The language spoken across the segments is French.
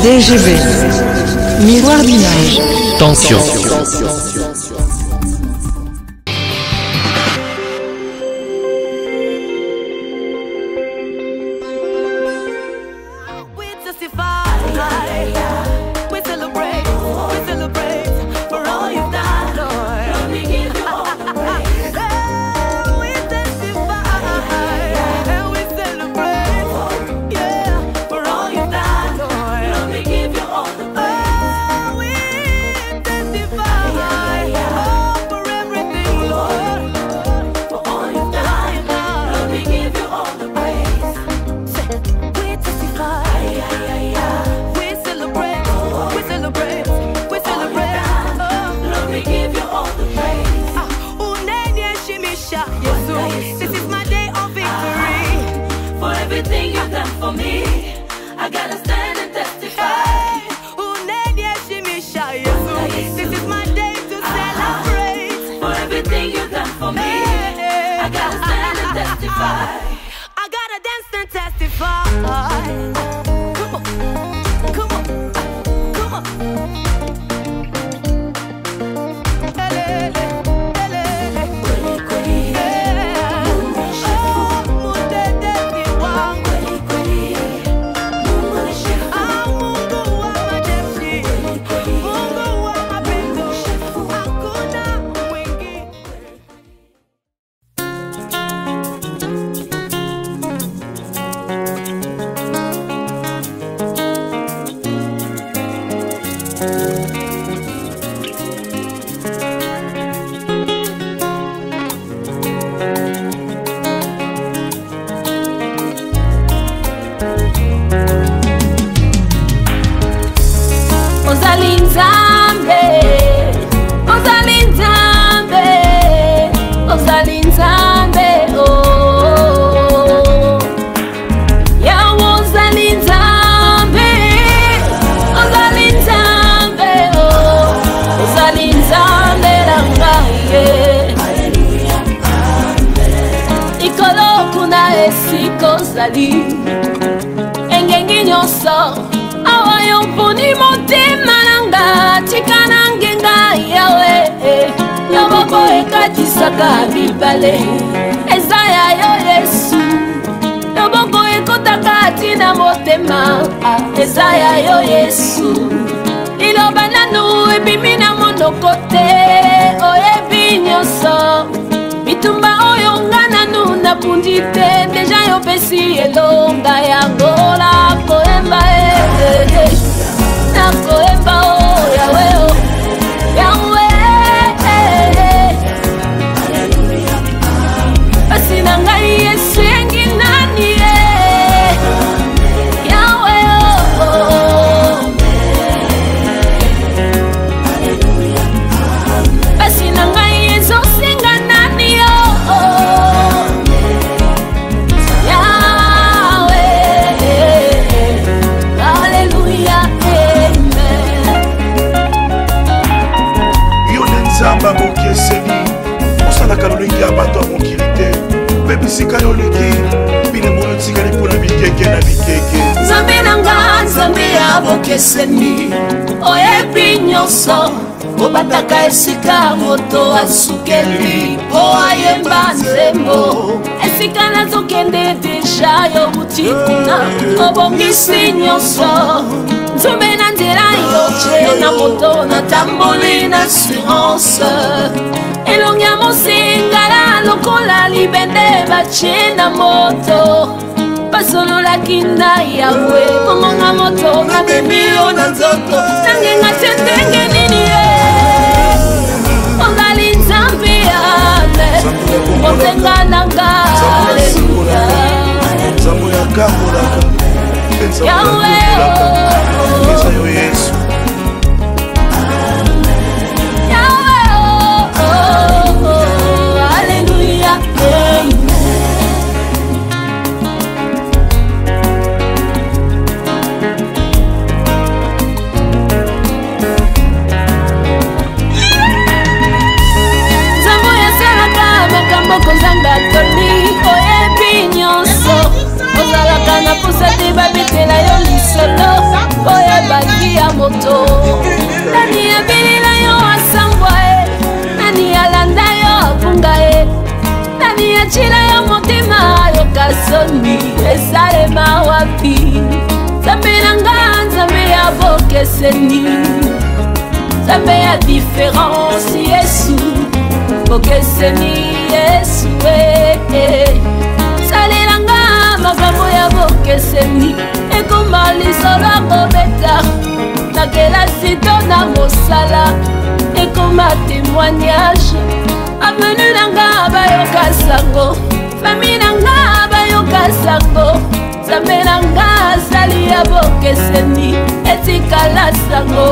DGB. Miroir d'image. Tension. Engengi nyonso awa yoponi motema nanga tikana ngenga yawe loboko ekatisaka bibale ezaya yo Yesu loboko ekotaka tina motema ezaya yo Yesu liloba nanu ebimi na monoko te oyebi nyonso bitumba oyo nga nanu napundi te deja yopesi elonga yango nakoyemba nakoyemba o yawe o yawe pasi na ngai Yesu yengi nani yawe o pasi na ngai Yesu singa nani Zamba moki eseni osala kaloleki ya bato ya mokili te mpe bisika yoleki bine moyo tikali mpona bikeke na bikeke Nzambe nanga Nzambe ya bokeseni oyebi nyonso obataka esika moto asukeli po ayemba nzembo esika nazokende deja yobuti kuna obongisi nyonso Nzambe na nzela yoche na moto natamboli na assurance elongi ya mosingala lokola libende batie na moto basololaki na yawe komonga moto namemi yo na nzoto nangenga te ndenge nini ozali Nzambe yane motenga nanga aleluya Nzambe yakambolaka yawe eza yo Yesu aleluya Nzambe yasalaka makambo kozanga toni oyebi nyonso ozalaka na posa te babetela yo liso boni esalema wapi Nzambe nanga Nzambe ya bokeseni Nzambe ya différence Yesu bokeseni Yesu salelanga makambo ya bokeseni ekoma lisolo akobeta na kelasi to na mosala ekoma témoignage avenu nanga bayoka sango fami nanga bayoka sango Nzambe nanga azali ya bokeseni etikala sango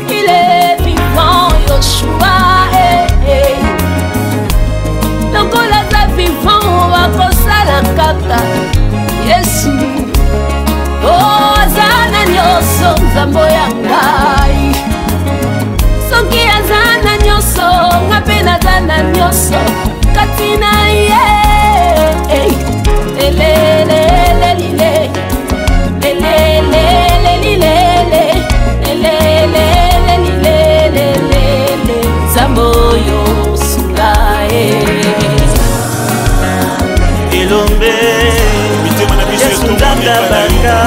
il est vivant Yoshua lokola za vivant akosala kaka Yesu azana nyonso Nzambe ya ngai soki azana nyonso nga mpe nazana nyonso kati na ye elelelelile elelelelile elelelelile Nzambe oyo sula Elombe Yesu Nzambe abaka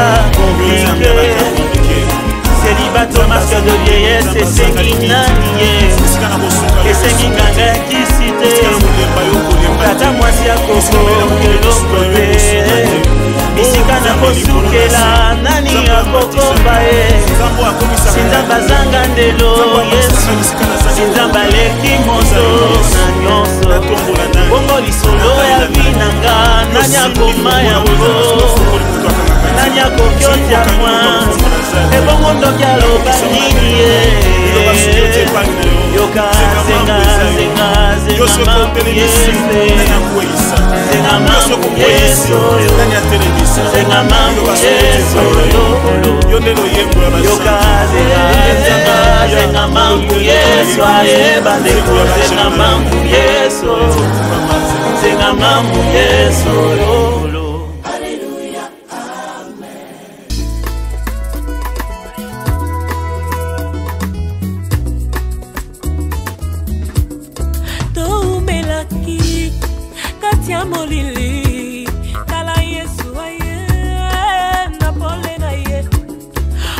célibat masque de vieillesse esengi nani esengi nganga kisite tata mwasi ya koko eloko te bisika na kosukela nani akokomba ye sinzamba zanga ndelo Yesu sinzamba leki moto na nyonso bongo lisolo ya vinanga nani akoma yango nani akokyotia mwa ebongo ndoki aloba nini ye yoka zenga zenga zenga mambu yese zenga mambu yeso zenga mambu yeso yoka zenga zenga zenga mambu yeso ayeba ndeko zenga mambu yeso zenga mambu yeso molili kala Yesu aye na pole na ye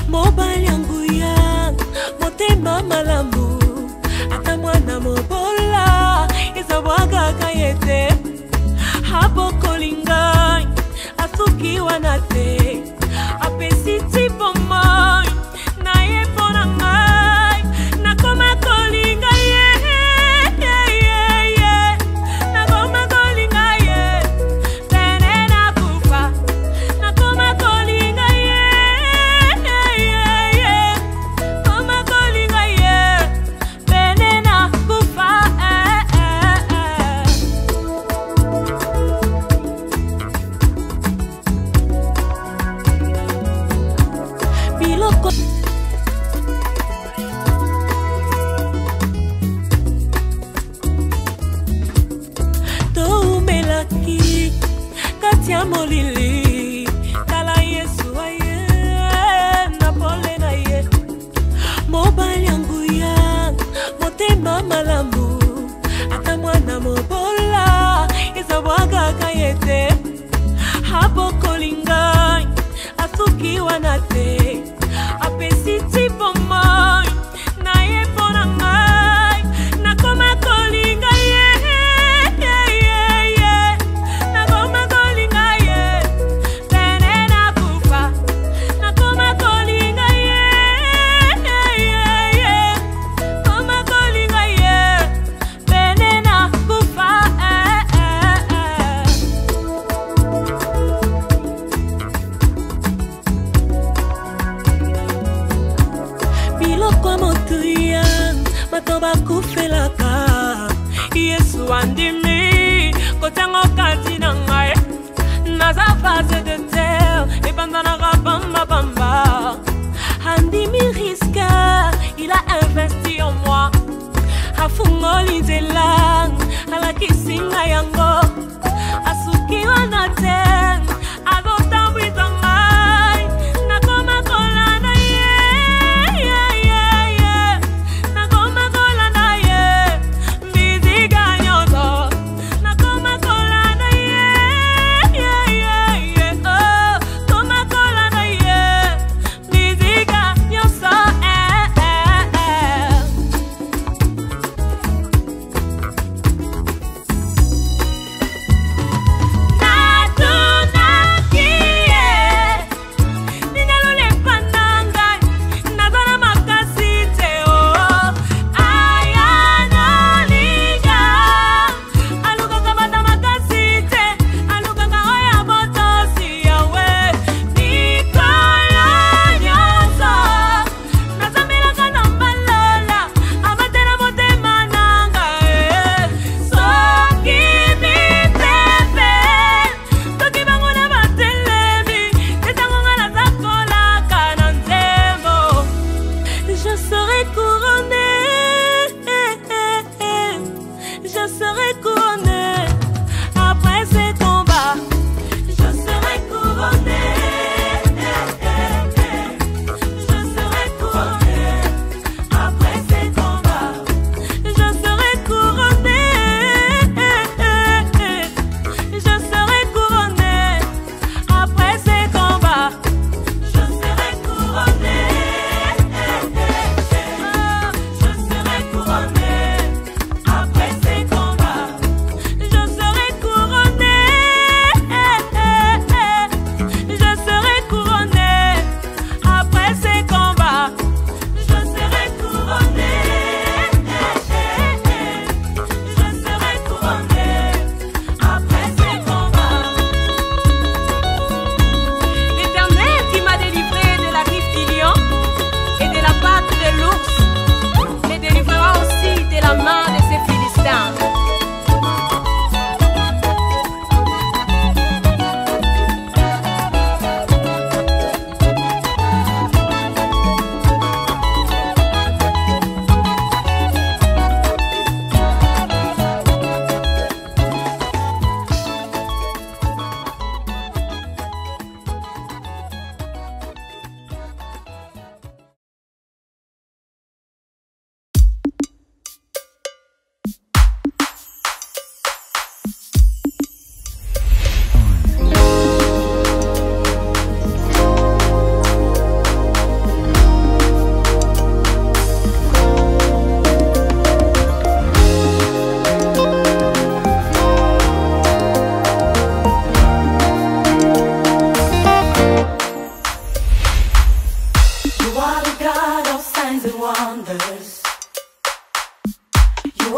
mobali yangu ya motema malamu ata mwana mobola izabwaga kayete hapo kolinga asukiwa na te apesi tipo moi na ye pona ngai na koma kolinga ye molili kala Yesu aye na pole na ye mobali yangu ya motema malamu ata mwana mobola izabwaga kayete hapo kolinga asukiwa na te apesi tipo moi na ye pona ngai na koma kolinga ye bakufelaka Yesu andimi kotango kati na ngai naza phase de terre ebandanaka bamba bamba andimi risque il a investi en moi afungoli nzela alakisi ngai yango asukiwa na te azotambwisa ngai nakoma kolanda ye nakoma kolanda ye mbizika nyonso nakoma kolanda ye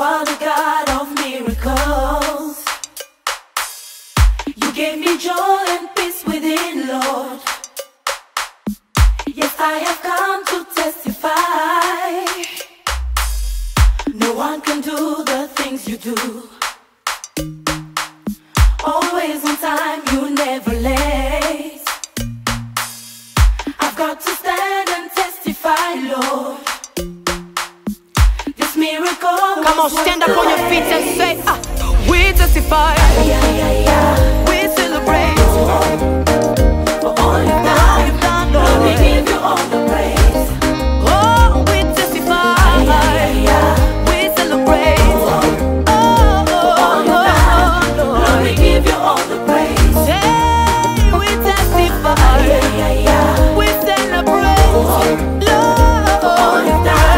are the God of miracles. You gave me joy and peace within, Lord. Yes, I have come to testify. No one can do the things you do. Always on time, you never late. I've got to stand and testify, Lord. This miracle. Come on, stand up on your feet and say, we testify. We celebrate For all you've done, Lord. We give you all the praise. Oh, we testify. We celebrate. Lord, we give you all the praise. Hey, we testify. We celebrate. Lord,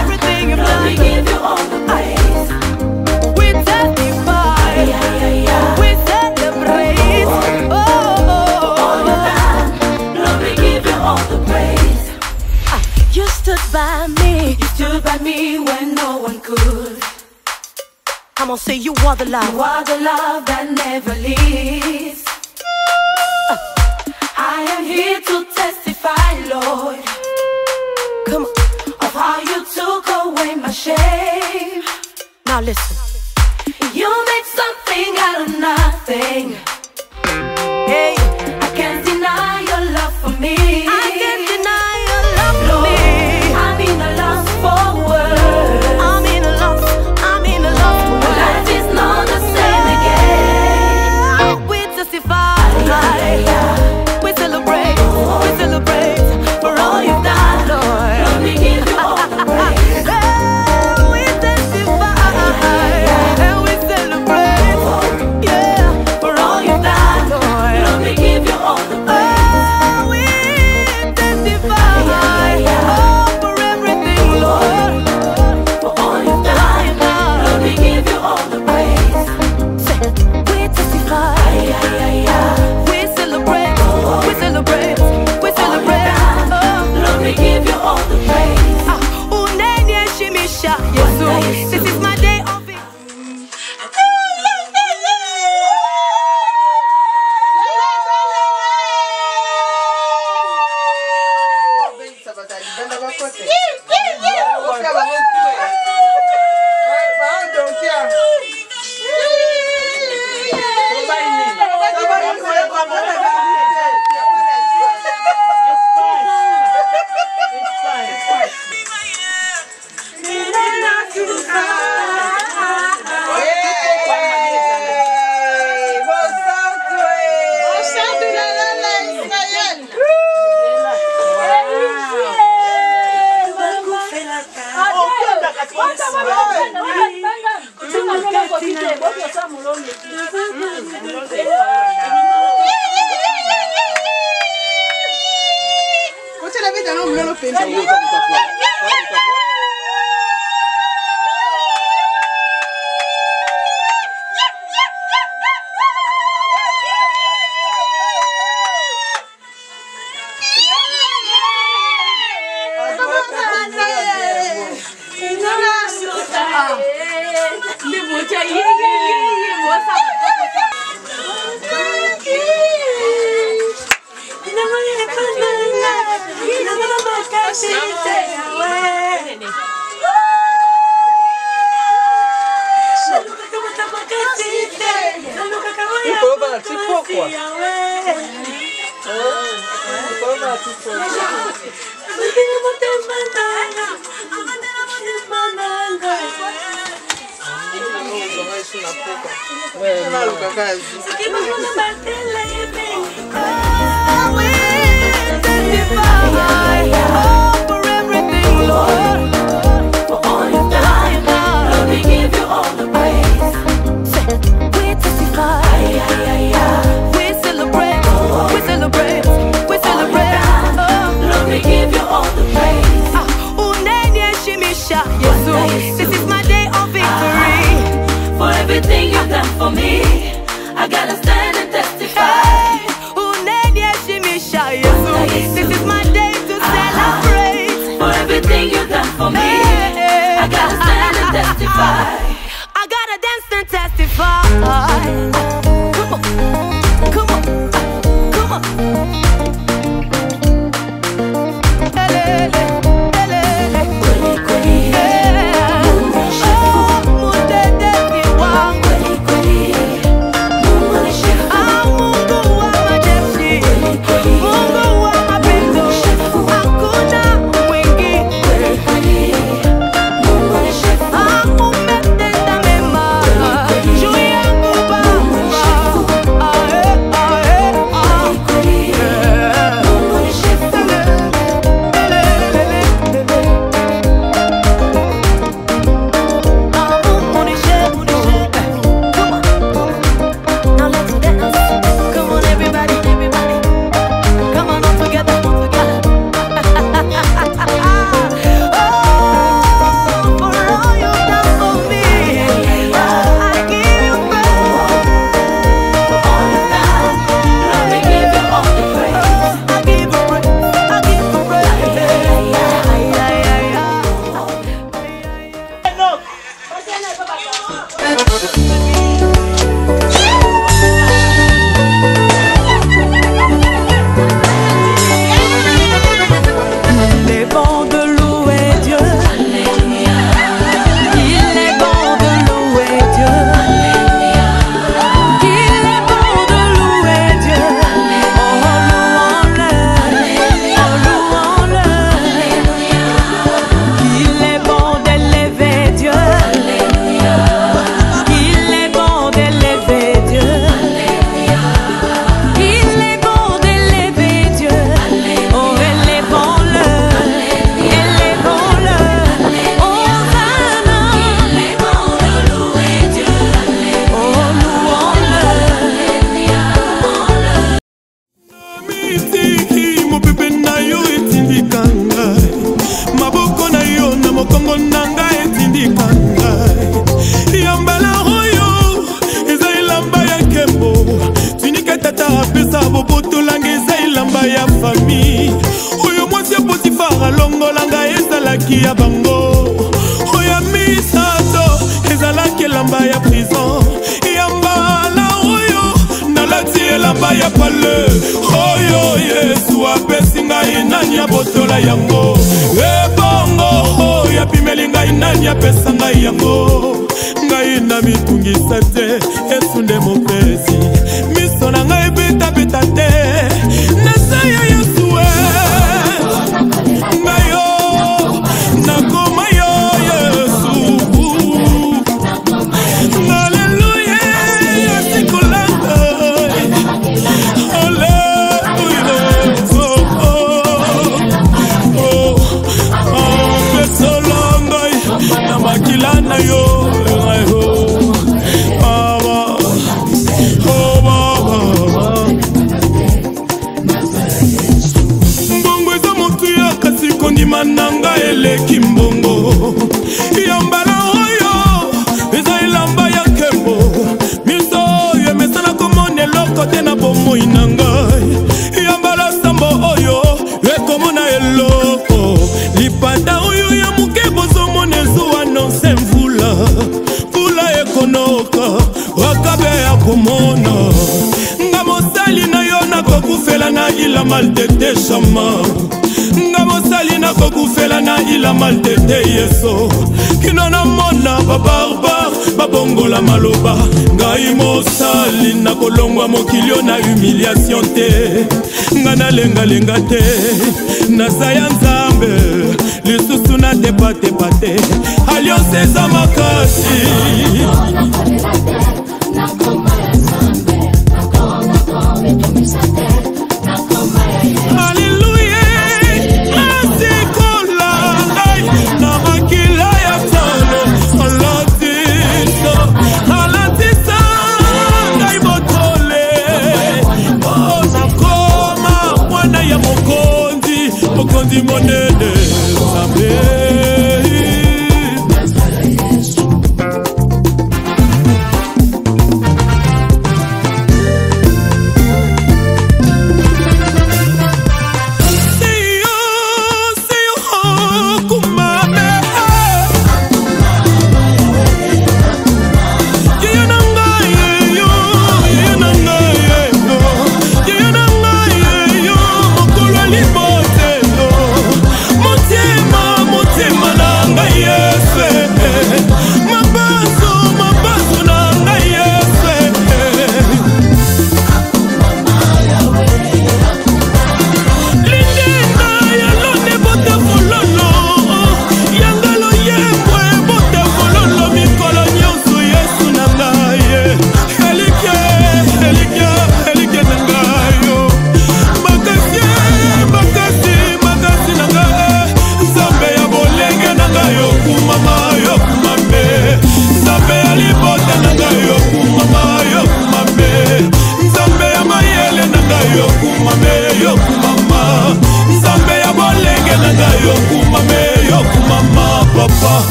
everything you've Lord, we done. give you all the praise. We testify. We celebrate. Lord, we give you all the praise. You stood by me. You stood by me when no one could. I'm gonna say you are the love. You are the love that never leaves. I am here to testify, Lord, Come on. of how you took away my shame. Now listen. You made something out of nothing. Hey, I can't deny your love for me. I can't deny your love for Lord, me. I'm in a loss for words. I'm in a love for My life is not the same again. We testify. We celebrate. We celebrate for all you've done, Lord. Lord, we give you all the praise. We testify. And we celebrate. Yeah, for all you've done, Lord. Lord, we give you all the praise. We testify. Oh, for everything, Lord. For all you've done, Lord, we give you all the praise. We testify. We celebrate. We celebrate. We celebrate. Lord, we give you all the praise. Uneniheshimisha Yesu. This is my day of victory. For everything you've done for me, I gotta stand and testify. This is my day to celebrate. For everything you've done for me, I gotta stand and testify. I find. Come on, come on, come on. Elele, elele, kweli kweli. Mungu ni shefu, mudedeki wangu. Kweli kweli, Mungu ni shefu. Mungu wa majeshi, kweli kweli. Mungu wa mapendo, hakuna mwingine. Kweli kweli, Mungu ni shefu. Umetenda mema juu yangu Baba. Mungu ni shefu. Come on, now let's dance. Come on, everybody, everybody. Come on, all together, all together. Oh, for all you've done for me, I give you praise. For all you've done, Lord, I give you all the praise. I give you praise. I give you praise. Il est bon de louer Dieu. Il est bon de louer Dieu. Il est bon de louer Dieu. Oh, louons-le. Oh, louons-le. Il est bon d'élever Dieu. Il est bon d'élever Dieu. Il est bon d'élever Dieu. Oh, élevons-le. Élevons-le. Hosanna. Il est bon de louer Dieu. Oh, louons-le. mitiki mopepe na yo etindika ngai maboko na yo na mokongo na ngai etindika ngai yambala oyo eza elamba ya nkembo tunika tata apesa bobotolanga eza elamba ya fami oyo mwasi ya potifara longola ngai ezalaki ya bango oyo ya misato ezalaki elamba ya prison yambala oyo nalati elamba ya pale oyo Yesu apesi ngai nani abotola yango ebongo oyo apimeli ngai nani apesa ngai yango ngai na mitungisa te Yesu nde mopesi miso na ngai betabeta te nasa ya Yesu ngai yo nakoma yo Yesu Haleluya yasikolanga na yo Baba, oh Baba. Mbongo eza motu ya kasi kondima nanga eleki mbongo yambala oyo eza elamba ya nkembo miso oyo emesana komona eloko te na bomoi na ngai yambala sambo oyo ekomona eloko lipanda oyo ya moke bozomona ezuwa nonse mvula mvula ekonoka wakabe ya komona nga mosali na yo nakokufela na ila maltete shama nga mosali nakokufela na ila maltete yeso kino na mona babarbar babongola maloba ngai mosali nakolongwa mokilio na humiliation te nga nalengalenga te naza ya nzambe lisusu na tepatepa te alliance eza makasi Haleluya asikola ngai na makila ya tano alatisa ngai botole nakoma mwana ya mokonzi monene Nzambe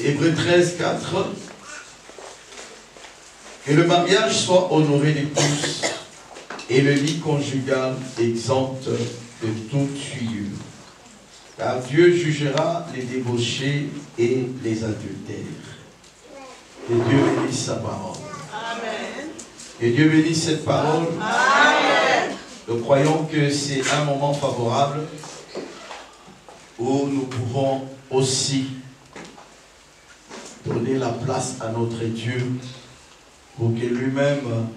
Hébreux 13, 4. Que le mariage soit honoré de tous et le lit conjugal exempt de toute souillure. Car Dieu jugera les débauchés et les adultères. Que Dieu bénisse sa parole. Amen. Que Dieu bénisse cette parole. Amen. Nous croyons que c'est un moment favorable où nous pouvons aussi donner la place à notre Dieu pour que lui-même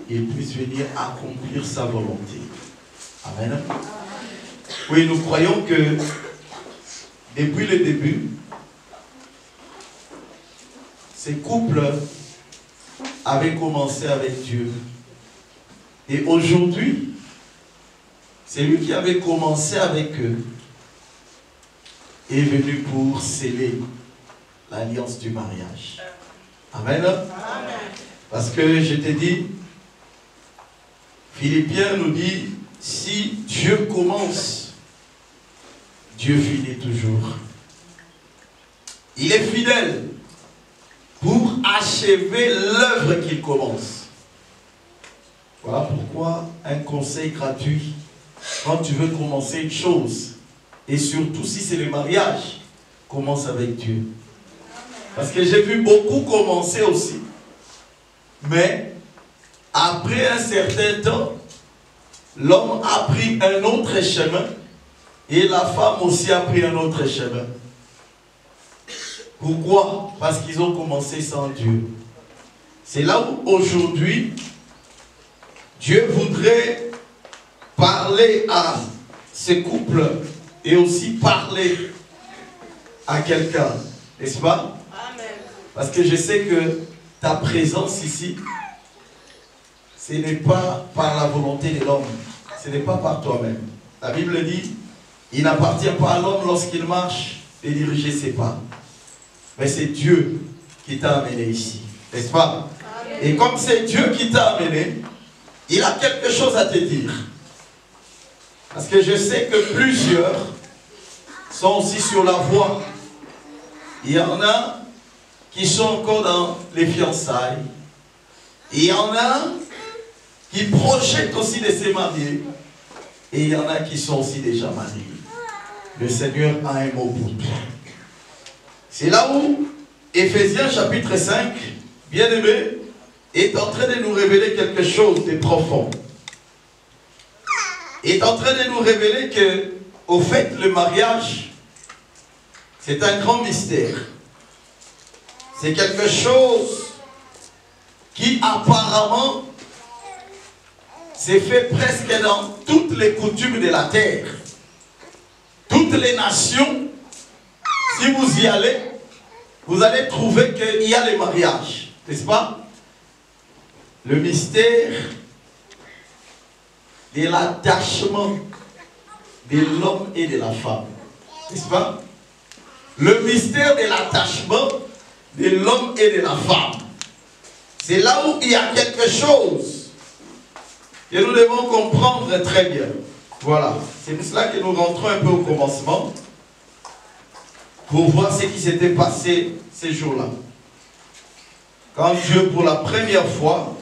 il puisse venir accomplir sa volonté. Amen. Oui, nous croyons que depuis le début, ces couples avaient commencé avec Dieu. Et aujourd'hui, c'est lui qui avait commencé avec eux est venu pour sceller l'alliance du mariage. Amen. Amen. Parce que je t'ai dit, Philippiens nous dit, si Dieu commence, Dieu finit toujours. Il est fidèle pour achever l'œuvre qu'il commence. Voilà pourquoi un conseil gratuit, quand tu veux commencer une chose, et surtout si c'est le mariage, commence avec Dieu. Parce que j'ai vu beaucoup commencer aussi. Mais après un certain temps, l'homme a pris un autre chemin et la femme aussi a pris un autre chemin. Pourquoi? Parce qu'ils ont commencé sans Dieu. C'est là où aujourd'hui, Dieu voudrait parler à ce couple et aussi parler à quelqu'un. N'est-ce pas? Amen. Parce que je sais que ta présence ici, ce n'est pas par la volonté de l'homme, ce n'est pas par toi-même. La Bible dit, il n'appartient pas à l'homme lorsqu'il marche de diriger ses pas. Mais c'est Dieu qui t'a amené ici, n'est-ce pas? Amen. Et comme c'est Dieu qui t'a amené, il a quelque chose à te dire. Parce que je sais que plusieurs sont aussi sur la voie. Il y en a qui sont encore dans les fiançailles. Il y en a qui projettent aussi de se marier. Et il y en a qui sont aussi déjà mariés. Le Seigneur a un mot pour toi. C'est là où Éphésiens chapitre 5, bien-aimé, est en train de nous révéler quelque chose de profond. Est en train de nous révéler que, au fait, le mariage, c'est un grand mystère. C'est quelque chose qui apparemment s'est fait presque dans toutes les coutumes de la terre. Toutes les nations, si vous y allez, vous allez trouver qu'il y a les mariages, n'est-ce pas? Le mystère de l'attachement de l'homme et de la femme, n'est-ce pas? Le mystère de l'attachement de l'homme et de la femme. C'est là où il y a quelque chose que nous devons comprendre très bien. Voilà, c'est pour cela que nous rentrons un peu au commencement pour voir ce qui s'était passé ces jours-là. Quand Dieu, pour la première fois,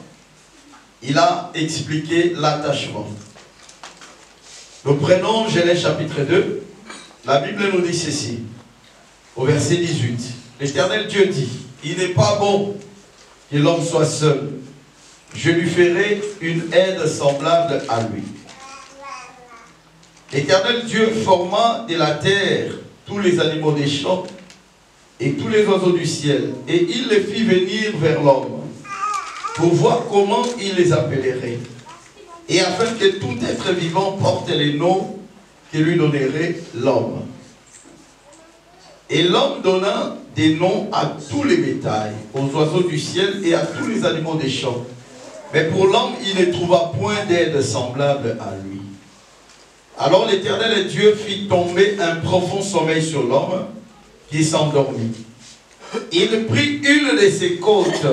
il a expliqué l'attachement. Nous prenons Genèse chapitre 2. La Bible nous dit ceci, au verset 18. L'Éternel Dieu dit, il n'est pas bon que l'homme soit seul. Je lui ferai une aide semblable à lui. L'Éternel Dieu forma de la terre tous les animaux des champs et tous les oiseaux du ciel, et il les fit venir vers l'homme pour voir comment il les appellerait, et afin que tout être vivant porte les noms que lui donnerait l'homme. Et l'homme donna des noms à tous les bétails, aux oiseaux du ciel et à tous les animaux des champs. Mais pour l'homme, il ne trouva point d'aide semblable à lui. Alors l'Éternel Dieu fit tomber un profond sommeil sur l'homme qui s'endormit. Il prit une de ses côtes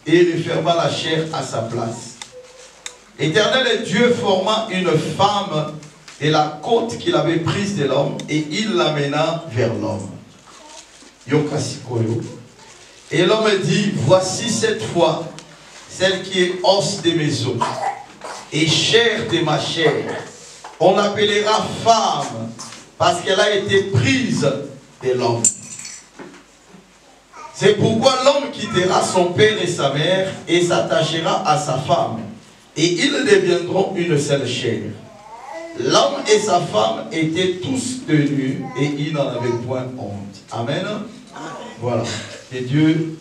et referma la chair à sa place. L'Éternel Dieu forma une femme de la côte qu'il avait prise de l'homme et il l'amena vers l'homme. Yokasikoyo. Et l'homme dit, voici cette fois celle qui est os de mes os et chair de ma chair. On l'appellera femme parce qu'elle a été prise de l'homme. C'est pourquoi l'homme quittera son père et sa mère et s'attachera à sa femme. Et ils deviendront une seule chair. L'homme et sa femme étaient tous tenus et ils n'en avaient point honte. Amen. Voilà. Et Dieu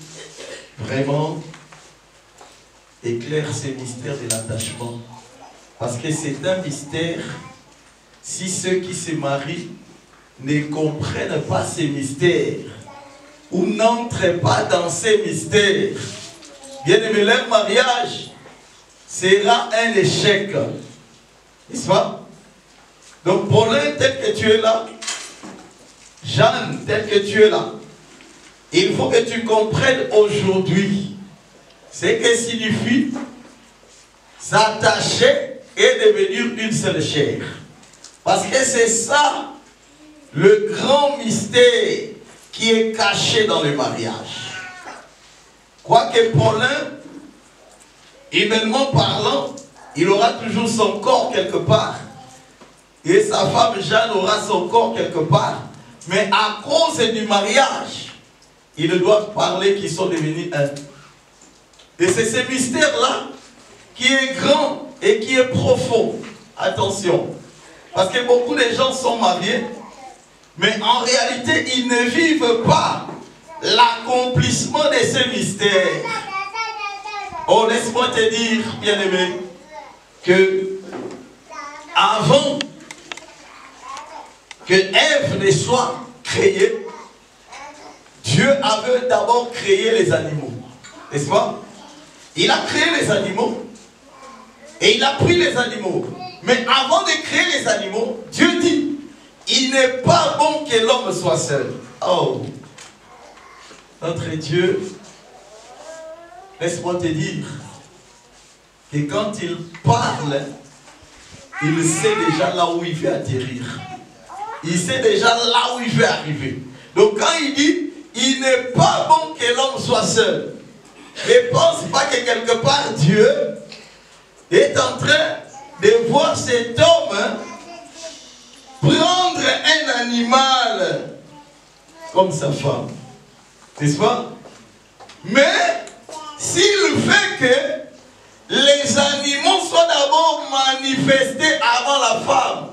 vraiment éclaire ces mystères de l'attachement. Parce que c'est un mystère. Si ceux qui se marient ne comprennent pas ces mystères ou n'entrent pas dans ces mystères, bien aimé, leur mariage sera un échec. N'est-ce pas? Donc Paulin, tel que tu es là, Jeanne, tel que tu es là, il faut que tu comprennes aujourd'hui ce que signifie s'attacher et devenir une seule chair. Parce que c'est ça le grand mystère qui est caché dans le mariage. Quoique Paulin, humainement parlant, il aura toujours son corps quelque part. Et sa femme Jeanne aura son corps quelque part. Mais à cause du mariage, ils doivent parler qu'ils sont devenus un. Et c'est ce mystère-là qui est grand et qui est profond. Attention. Parce que beaucoup de gens sont mariés, mais en réalité, ils ne vivent pas l'accomplissement de ce mystère. Oh, laisse-moi te dire, bien-aimé, que avant que Ève ne soit créée, Dieu avait d'abord créé les animaux. N'est-ce pas? Il a créé les animaux et il a pris les animaux. Mais avant de créer les animaux, Dieu dit, il n'est pas bon que l'homme soit seul. Oh, notre Dieu, laisse-moi te dire que quand il parle, il sait déjà là où il veut atterrir. Il sait déjà là où il veut arriver. Donc quand il dit, il n'est pas bon que l'homme soit seul, ne pense pas que quelque part Dieu est en train de voir cet homme prendre un animal comme sa femme. N'est-ce pas? Mais s'il fait que les animaux soient d'abord manifestés avant la femme,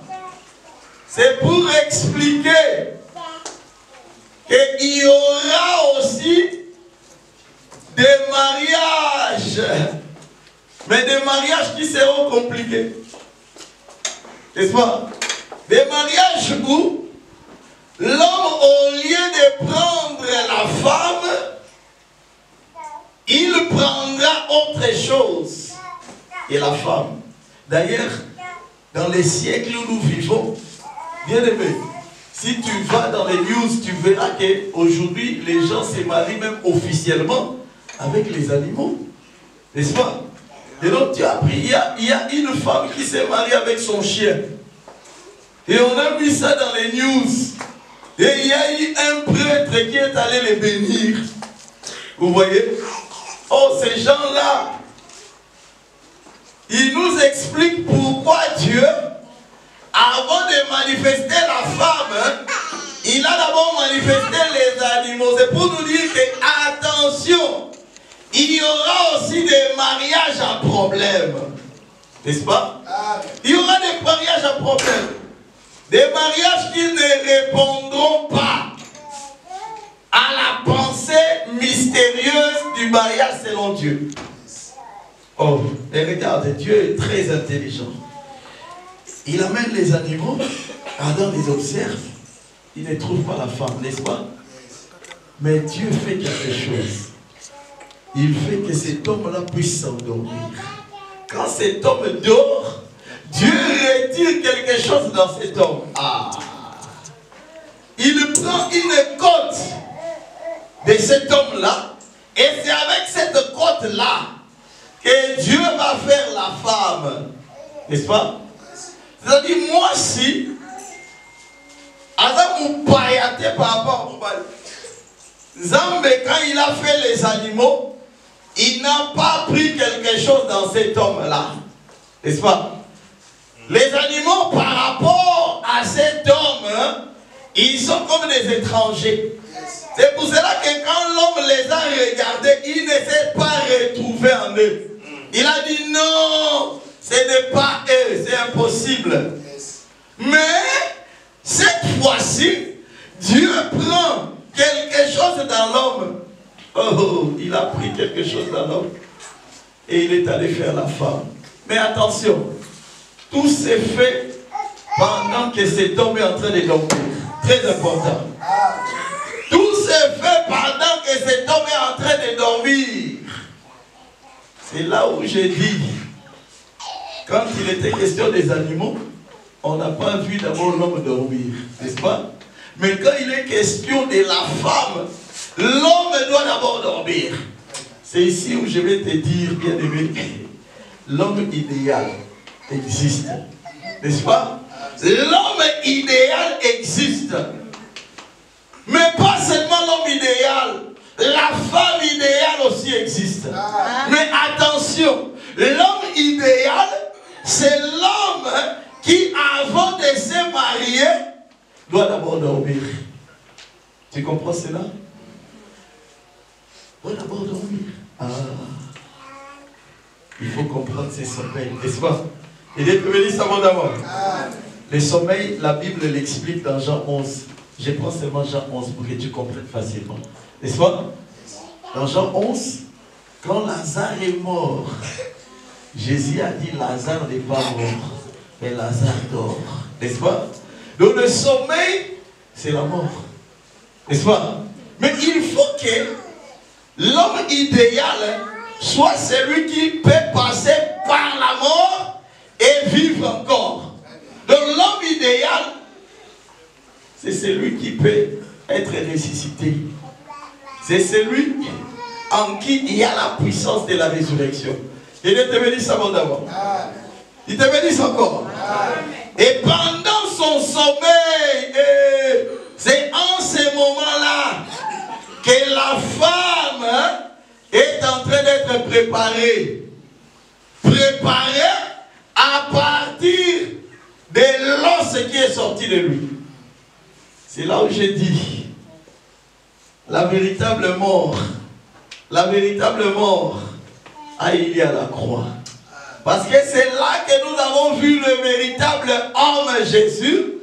c'est pour expliquer qu'il y aura aussi des mariages, mais des mariages qui seront compliqués. N'est-ce pas? Des mariages où l'homme, au lieu de prendre la femme, il prendra autre chose et la femme. D'ailleurs, dans les siècles où nous vivons, bien aimé, si tu vas dans les news, tu verras qu'aujourd'hui, les gens se marient même officiellement avec les animaux. N'est-ce pas? Et donc tu as appris, il y a une femme qui s'est mariée avec son chien. Et on a mis ça dans les news. Et il y a eu un prêtre qui est allé les bénir. Vous voyez? Oh, ces gens-là, ils nous expliquent pourquoi Dieu, avant de manifester la femme, il a d'abord manifesté les animaux. C'est pour nous dire que, attention, il y aura aussi des mariages à problème. N'est-ce pas? Il y aura des mariages à problème. Des mariages qui ne répondront pas à la pensée mystérieuse du mariage selon Dieu. Oh, et regarde, Dieu est très intelligent. Il amène les animaux, Adam les observe, il ne trouve pas la femme, n'est-ce pas? Mais Dieu fait quelque chose. Il fait que cet homme-là puisse s'endormir. Quand cet homme dort, Dieu retire quelque chose dans cet homme. Ah. Il prend une côte de cet homme-là, et c'est avec cette côte-là que Dieu va faire la femme. N'est-ce pas? C'est-à-dire, moi, si, Adam m'a payate par rapport au mal. Zambé, quand il a fait les animaux, il n'a pas pris quelque chose dans cet homme-là. N'est-ce pas? Les animaux, par rapport à cet homme, hein, ils sont comme des étrangers. C'est pour cela que quand l'homme les a regardés, il ne s'est pas retrouvé en eux. Il a dit non, ce n'est pas eux, c'est impossible. Mais cette fois-ci, Dieu prend quelque chose dans l'homme. Oh, il a pris quelque chose dans l'homme et il est allé faire la femme. Mais attention, tout s'est fait pendant que cet homme est en train de dormir. Très important. Tout s'est fait pendant que cet homme est en train de dormir. C'est là où j'ai dit, quand il était question des animaux, on n'a pas vu d'abord l'homme dormir, n'est-ce pas? Mais quand il est question de la femme, l'homme doit d'abord dormir. C'est ici où je vais te dire, bien-aimé, l'homme idéal existe, n'est-ce pas? L'homme idéal existe. Mais pas seulement l'homme idéal, la femme idéale aussi existe. Mais attention, l'homme idéal, c'est l'homme qui, avant de se marier, doit d'abord dormir. Tu comprends cela? Doit d'abord dormir. Ah. Il faut comprendre ces sommeils, n'est-ce pas? Il est prévenu savant d'abord. Les sommeils, la Bible l'explique dans Jean 11. Je prends seulement Jean 11 pour que tu comprennes facilement. N'est-ce pas? Dans Jean 11, quand Lazare est mort, Jésus a dit Lazare n'est pas mort, mais Lazare dort. N'est-ce pas? Donc le sommeil, c'est la mort. N'est-ce pas? Mais il faut que l'homme idéal soit celui qui peut passer par la mort et vivre encore. Donc l'homme idéal, c'est celui qui peut être ressuscité. C'est celui en qui il y a la puissance de la résurrection. Il te bénisse abondamment. Il te bénisse encore. Et pendant son sommeil, c'est en ce moment-là que la femme est en train d'être préparée. Préparée à partir de l'os qui est sorti de lui. C'est là où j'ai dit, la véritable mort a eu lieu à la croix. Parce que c'est là que nous avons vu le véritable homme Jésus,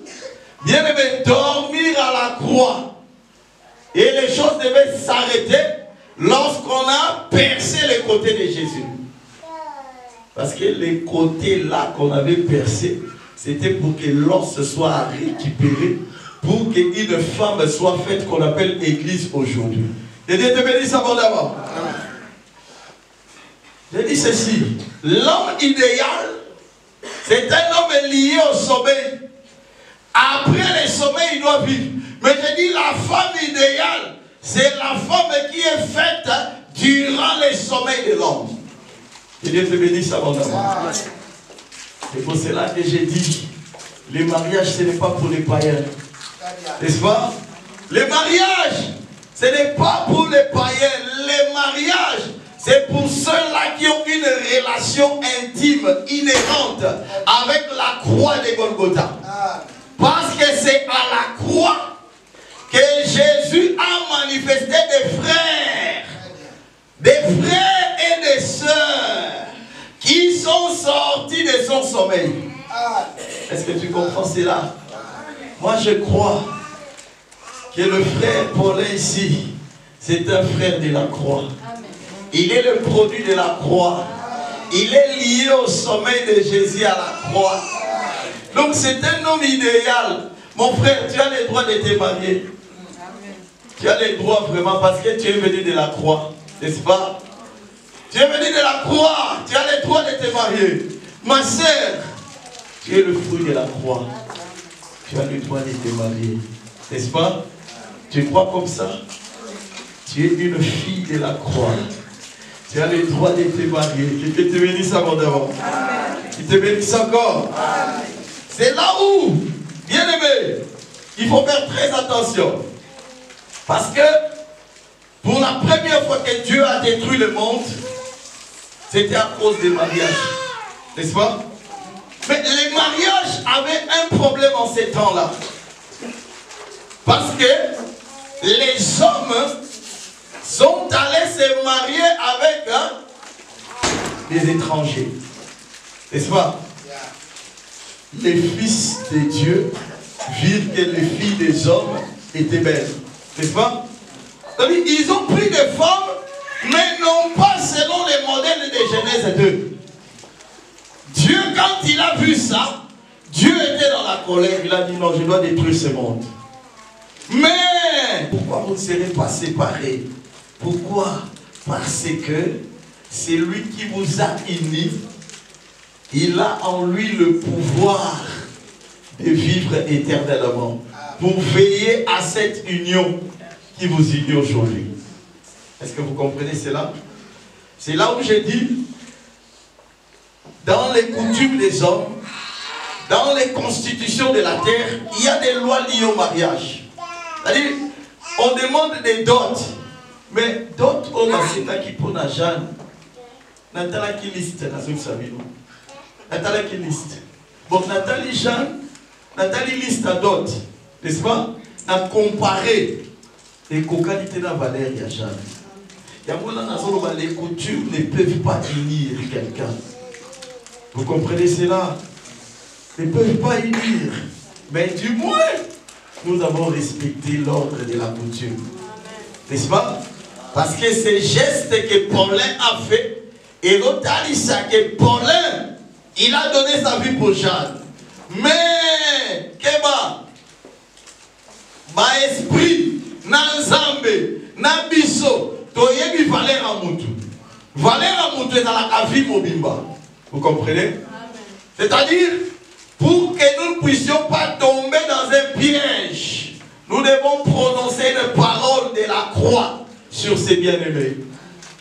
bien aimé, dormir à la croix. Et les choses devaient s'arrêter lorsqu'on a percé les côtés de Jésus. Parce que les côtés là qu'on avait percés, c'était pour que l'os soit récupéré, pour qu'une femme soit faite qu'on appelle église aujourd'hui. Et Dieu te bénisse abondamment. Je dis ceci, l'homme idéal, c'est un homme lié au sommeil. Après le sommeil, il doit vivre. Mais je dis la femme idéale, c'est la femme qui est faite durant le sommeil de l'homme. Que Dieu te bénisse abondamment. C'est pour cela que j'ai dit, le mariage, ce n'est pas pour les païens. N'est-ce pas? Le mariage, ce n'est pas pour les païens. Le mariage, c'est pour ceux-là qui ont une relation intime, inhérente avec la croix de Golgotha. Parce que c'est à la croix que Jésus a manifesté des frères et des sœurs qui sont sortis de son sommeil. Est-ce que tu comprends cela? Moi je crois que le frère Paulin ici, c'est un frère de la croix. Il est le produit de la croix. Il est lié au sommeil de Jésus à la croix. Donc c'est un homme idéal. Mon frère, tu as le droit de te marier. Tu as le droit vraiment parce que tu es venu de la croix. N'est-ce pas? Tu es venu de la croix. Tu as le droit de te marier. Ma sœur, tu es le fruit de la croix. Tu as le droit de te marier. N'est-ce pas? Tu crois comme ça? Tu es une fille de la croix. Tu as le droit de te marier. Que Dieu te bénisse abondamment. Il te bénisse encore. C'est là où, bien aimé, il faut faire très attention. Parce que Pour la première fois que Dieu a détruit le monde, c'était à cause des mariages. N'est-ce pas? Mais les mariages avaient un problème en ces temps-là. Parce que les hommes sont allés se marier avec des étrangers. N'est-ce pas? Les fils de Dieu virent que les filles des hommes étaient belles. N'est-ce pas? Ils ont pris des femmes, mais non pas selon les modèles de Genèse 2. Dieu, quand il a vu ça, Dieu était dans la colère. Il a dit non, je dois détruire ce monde. Mais pourquoi vous ne serez pas séparés? Pourquoi? Parce que c'est lui qui vous a unis. Il a en lui le pouvoir de vivre éternellement. Pour veiller à cette union qui vous unit aujourd'hui. Est-ce que vous comprenez cela? C'est là où j'ai dit, dans les coutumes des hommes, dans les constitutions de la terre, il y a des lois liées au mariage. C'est-à-dire, on demande des dots. Mais dots au masita qui pour la Jeanne, Nathalie qui liste, Nathalie qui liste. Bon, Nathalie Jeanne, Nathalie liste à dot, n'est-ce pas? À comparer les qualités de la valeur de Jeanne. Les coutumes ne peuvent pas unir quelqu'un. Vous comprenez cela? Ils ne peuvent pas unir. Mais du moins, nous avons respecté l'ordre de la coutume. N'est-ce pas? Parce que ces gestes que Paulin a fait, et l'autre que Paulin, il a donné sa vie pour Jeanne. Mais, Keba, ma esprit, na Nzambe, na biso, toyebi valeur à mutu. Valeur à mutu est dans la vie mobimba. Vous comprenez? C'est-à-dire, pour que nous ne puissions pas tomber dans un piège, nous devons prononcer une parole de la croix sur ces bien-aimés.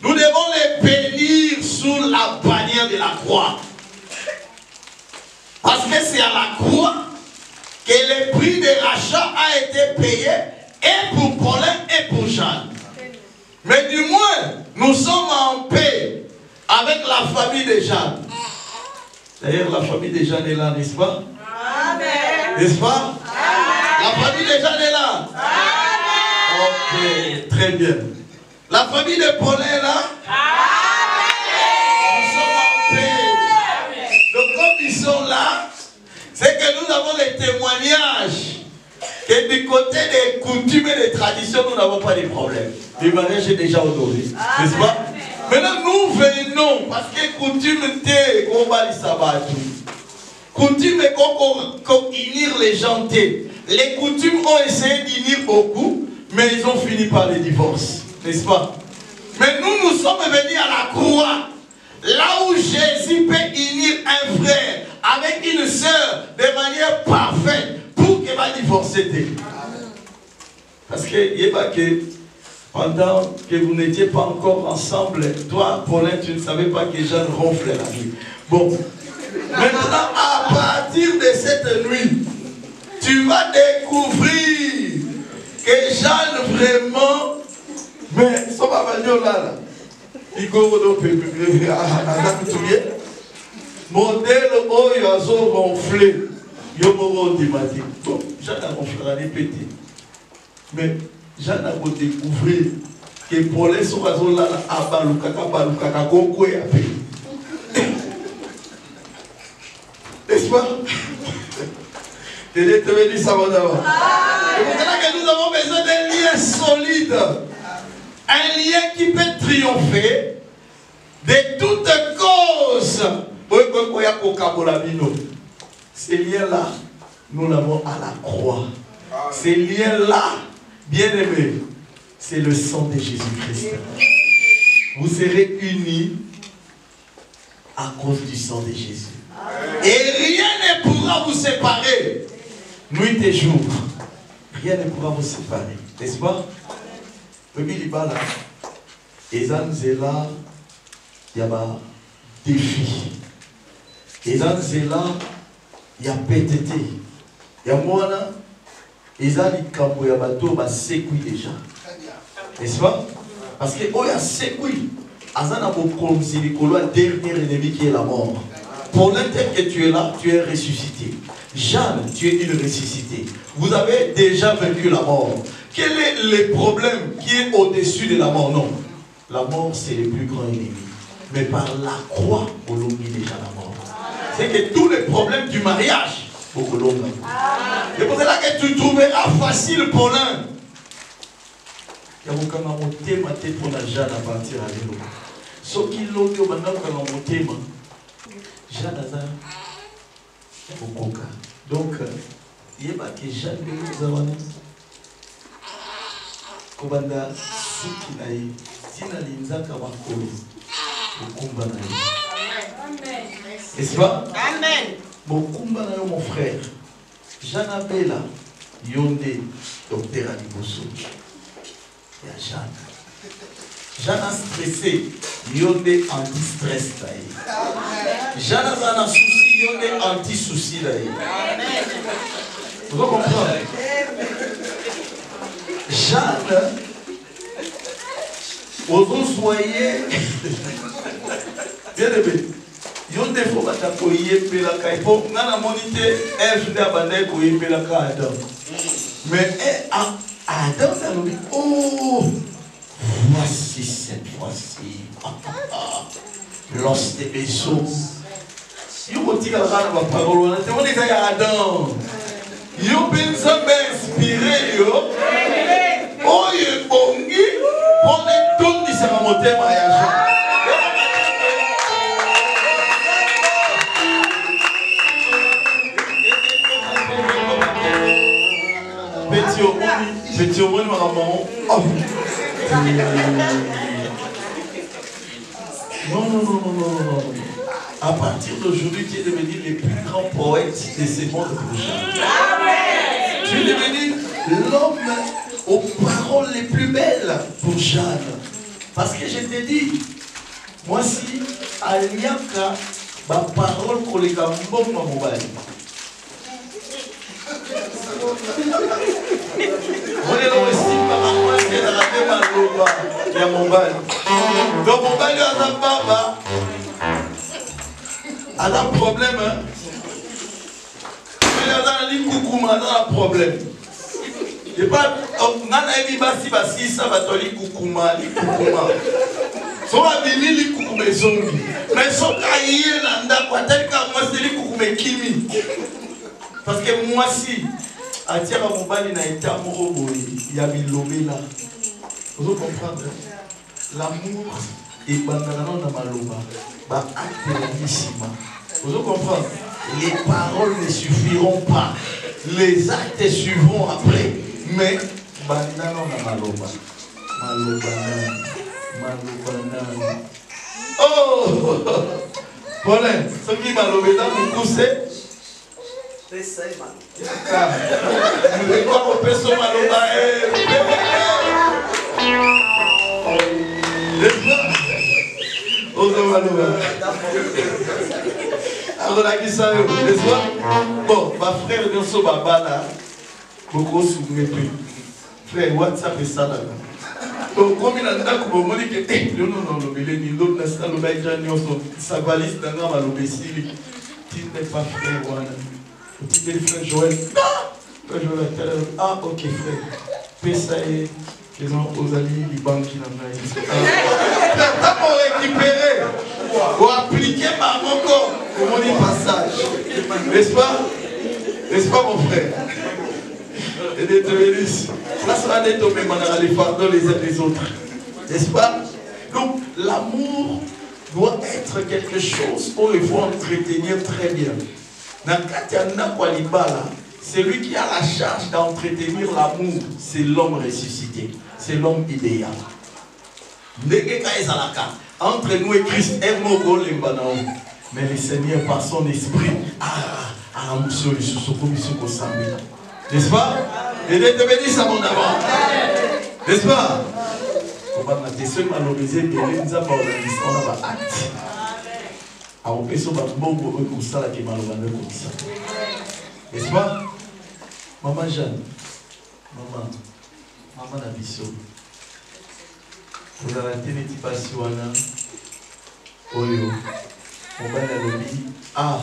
Nous devons les bénir sous la bannière de la croix. Parce que c'est à la croix que le prix de rachat a été payé et pour Paulin et pour Jeanne. Mais du moins, nous sommes en paix avec la famille de Jeanne. D'ailleurs, la famille de Jeanne est là, n'est-ce pas? Amen. N'est-ce pas? Amen. La famille de Jeanne est là. Amen. Ok, très bien. La famille de Paulin est là. Amen. Nous sommes en paix. Donc comme ils sont là, c'est que nous avons les témoignages que du côté des coutumes et des traditions, nous n'avons pas de problème. Le mariage est déjà honoré. N'est-ce pas? Maintenant, nous venons, parce que coutume était qu'on va les sabattre. Coutume est qu'on unir les gens. Les coutumes ont essayé d'unir beaucoup, mais ils ont fini par les divorces. N'est-ce pas? Mais nous sommes venus à la croix, là où Jésus peut unir un frère avec une sœur de manière parfaite pour qu'elle va divorcer. Parce que pendant que vous n'étiez pas encore ensemble, toi, Paulin, tu ne savais pas que Jeanne ronflait la nuit. Bon, maintenant, à partir de cette nuit, tu vas découvrir que Jeanne vraiment, mais ça va venir là. Il go modèle oyo azo ronflé, yo moro dimati. Bon, Jeanne a ronflé les pété. Mais Jeanne a découvert que Paulin so azo là abalukaka koko ya pe. N'est-ce pas? Et maintenant que nous avons besoin d'un lien solide, un lien qui peut triompher de toute cause. Ces liens-là, nous l'avons à la croix. Ces liens-là, bien-aimés, c'est le sang de Jésus-Christ. Vous serez unis à cause du sang de Jésus. Et rien ne pourra vous séparer. Nuit et jour. Rien ne pourra vous séparer. N'est-ce pas? Le Bilibala. Et Zanzela, il y a des défis. Et Zanzela, il y a PTT. Il y a moi là. Et Zanzela, il y a bateau, il y a sécu déjà. N'est-ce pas? Parce que oh, il y a oui. Azana beaucoup c'est le dernier ennemi qui est la mort. Pour l'inter que tu es là, tu es ressuscité. Jeanne, tu es une ressuscitée. Vous avez déjà vaincu la mort. Quel est le problème qui est au-dessus de la mort? Non. La mort, c'est le plus grand ennemi. Mais par la croix, on l'a mis déjà la mort. C'est que tous les problèmes du mariage, on l'a mis. C'est pour cela que tu trouveras facile pour l'un. Il y a aucun thème pour la Jeanne à partir à l'élo. Ce qui l'ont dit, maintenant, quand on thème, Jeanne a ça. Donc, il y a que Jeanne nous avons Kobanda Sukinaï, Sinalinza Kamakolo, Okumbanaï. N'est-ce pas? Amen. Bokumbanaï, mon frère. Jeanne Abela, Yonde, docteur Aliboso. Il y a Jeanne. Jeanne a stressé, Yonde anti-stress. Jeanne a un souci, Yonde anti-souci. Vous comprenez? Jeanne, aux soyez, bien aimé, Yonde faut pas t'appuyer la caille. Il faut n'a monité, elle fait abandonner pour y la caille. Mais Adam a dit, oh, voici cette fois-ci. L'os des vaisseaux. Il faut dire la parole. On est à Adam. Yo pensa inspiré yo. Oh ye bongi. On est tous qui s'est remonté mariage. Petit au monde maman. Non. À partir d'aujourd'hui, tu es devenu le plus grand poète de ce monde prochain. Tu es devenu l'homme aux paroles les plus belles pour Jeanne. Parce que je t'ai dit, moi si, Aliaka, ma parole pour les gars, bon, ma mobile. On est dans le style, ma maman, qui est dans la même aloba, il y a mon bal. Donc mon bal, il y a un baba. Elle a un problème, hein? Elle a un problème. Je pas, on a dit basi ça va te li kukuma. So a vini li kukume zongi. Mais so kaye nanda kwa tel ka moi c'est li kukume kimi. Parce que moi si atira mobali na été amoureux il y a bilobé là. Vous comprenez? L'amour et bandana na maloba. Ba acte. Vous comprenez? Les paroles ne suffiront pas. Les actes suivront après. Mais, bandana na maloba. Maloba. Oh! Voilà, ce qui m'a lobé dans mon coussé. C'est ça, man. Vous êtes quoi, on peut se maloba? Alors là, qui ça, n'est-ce pas? Bon, ma frère, bien sûr, Babala, beaucoup souvenez plus. Frère, WhatsApp et ça là. Donc, comme il a dit que vous m'avez dit que non, l'autre n'a pas sa valise dans la malobécie. Tu n'es pas frère, voilà. Tu es frère Joël. Ah, ok, frère. Pessa et les gens aux amis, les banques qui n'en ont pas. Pour récupérer, pour appliquer ma encore, comment dire passage. N'est-ce pas? N'est-ce pas, mon frère? Et d'être bénis. Là, ça va être au même endroit, les fardeaux les uns les autres. N'est-ce pas? Donc, l'amour doit être quelque chose où il faut entretenir très bien. Dans Katiana Kwalibala, celui qui a la charge d'entretenir l'amour, c'est l'homme ressuscité. C'est l'homme idéal. Entre nous et Christ, mais le Seigneur, par son esprit, n'est-ce pas? Et de te bénir à mon avant. N'est-ce pas? On va mater seulement l'obéser et les avoir on va acte. Alors, on peut se battre pour ça qui m'a demandé comme ça. N'est-ce pas? Maman Jeanne, maman Nabiso. Vous avez été passé Oyo. On va dans le lit. Ah,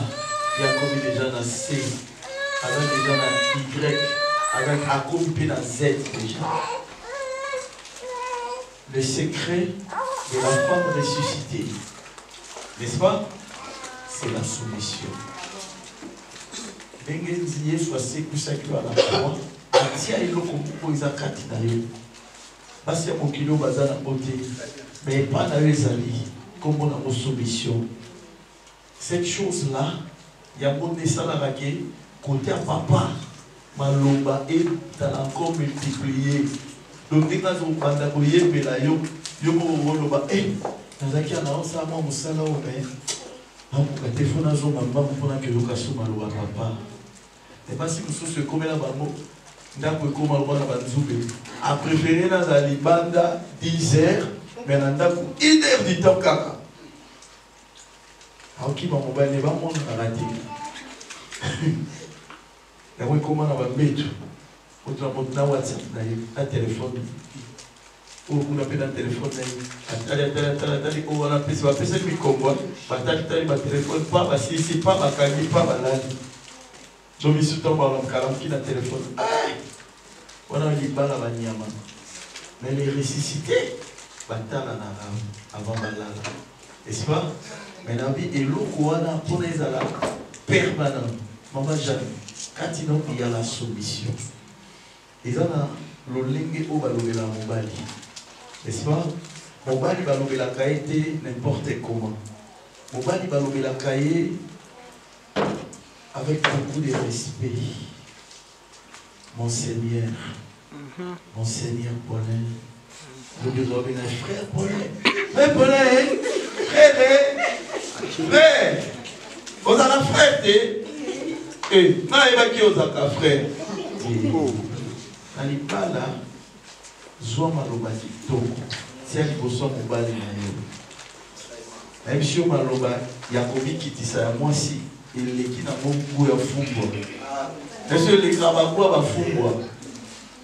il y a comme déjà dans C, avec déjà dans Y, avec accompli dans Z déjà. Le secret de la femme ressuscitée, n'est-ce pas? C'est la soumission. Bengenzi Yesu asekusaki à la croix, atia eloko moko eza kati na yo. Basi ya mokili baza na bote, mais pas na ezali comme on a soumission. Cette chose-là, il y a mon salarié qui côté à papa, maloba et dans encore multiplié. Donc dès qu'on a envoyé mais là yo moloba nazaki ana osa mo musala o mais amuka téléphone azo mamba mpona que yo kaso maloba papa. Et pas si nous se comme là bango ndako ko maloba na banzube. A préféré na za libanda 10h mais na ndako 1h du temps kaka. Ok, mon mobile n'est pas mon raté. Et oui, comment on va mettre autrement WhatsApp, un téléphone. Ou on appelle un téléphone. Attendez, on va appeler ça. C'est le combat. Attendez, ma téléphone, pas, si c'est pas ma caméra, pas ma langue. Je me suis tombé dans le calme qui a un téléphone. On a dit pas la banyama. Mais les ressuscités, bataille avant balala. N'est-ce pas? Mais la vie est lourde pour les ala permanent. Maman Jeanne, quand il y a la soumission, ils ont le lingue au balobé la mobali. N'est-ce pas? Mobali balobé la caïté n'importe comment. Mobali balobé la caïté avec beaucoup de respect. Mon Seigneur, Paulin, vous devez avoir un frère Paulin. Frère Paulin, frère, vous avez un frère, et non, il va qui vous avez un frère. Nani bala, zoa maloba kitoko, si elle vous soit mobali na yo. Même si on maloba, Yakobi kitisa ya moi si, il est qui n'a pas goût à fumbo. Est-ce que les grababou va fumbo?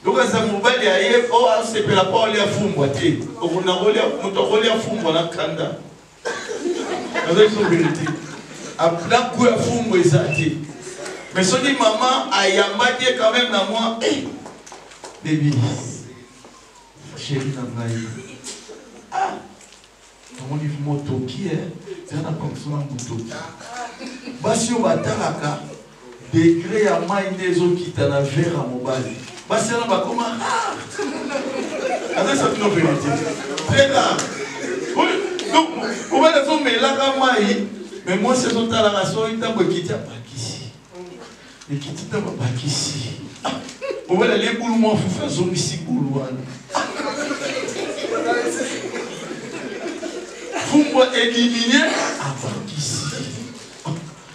Donc ça mobali aye, oh c'est pour la parole à fumbo té. On a rolé, on a rolé à fumbo na kanda. Avec son vérité. À plein goût à fumbo ezati. Mais si on dit maman, ayamba dit quand même dans moi, baby, chérie Nangaï. Ah, on dit moto qui est, c'est un apprentissage moto. Basi au batalaka, degré à main des autres qui t'en a verre à mobile. Basi on va comment? Ah, avec ça tu nous vérité. Très grave. Oui, donc on va les hommes là comme moi, mais moi c'est son talent à soi, il t'a pas quitté à Bakissi. Et qui t'a pas Bakissi. On va aller pour moi, il faut faire zone ici pour moi. Faut moi éliminer avant qu'ici.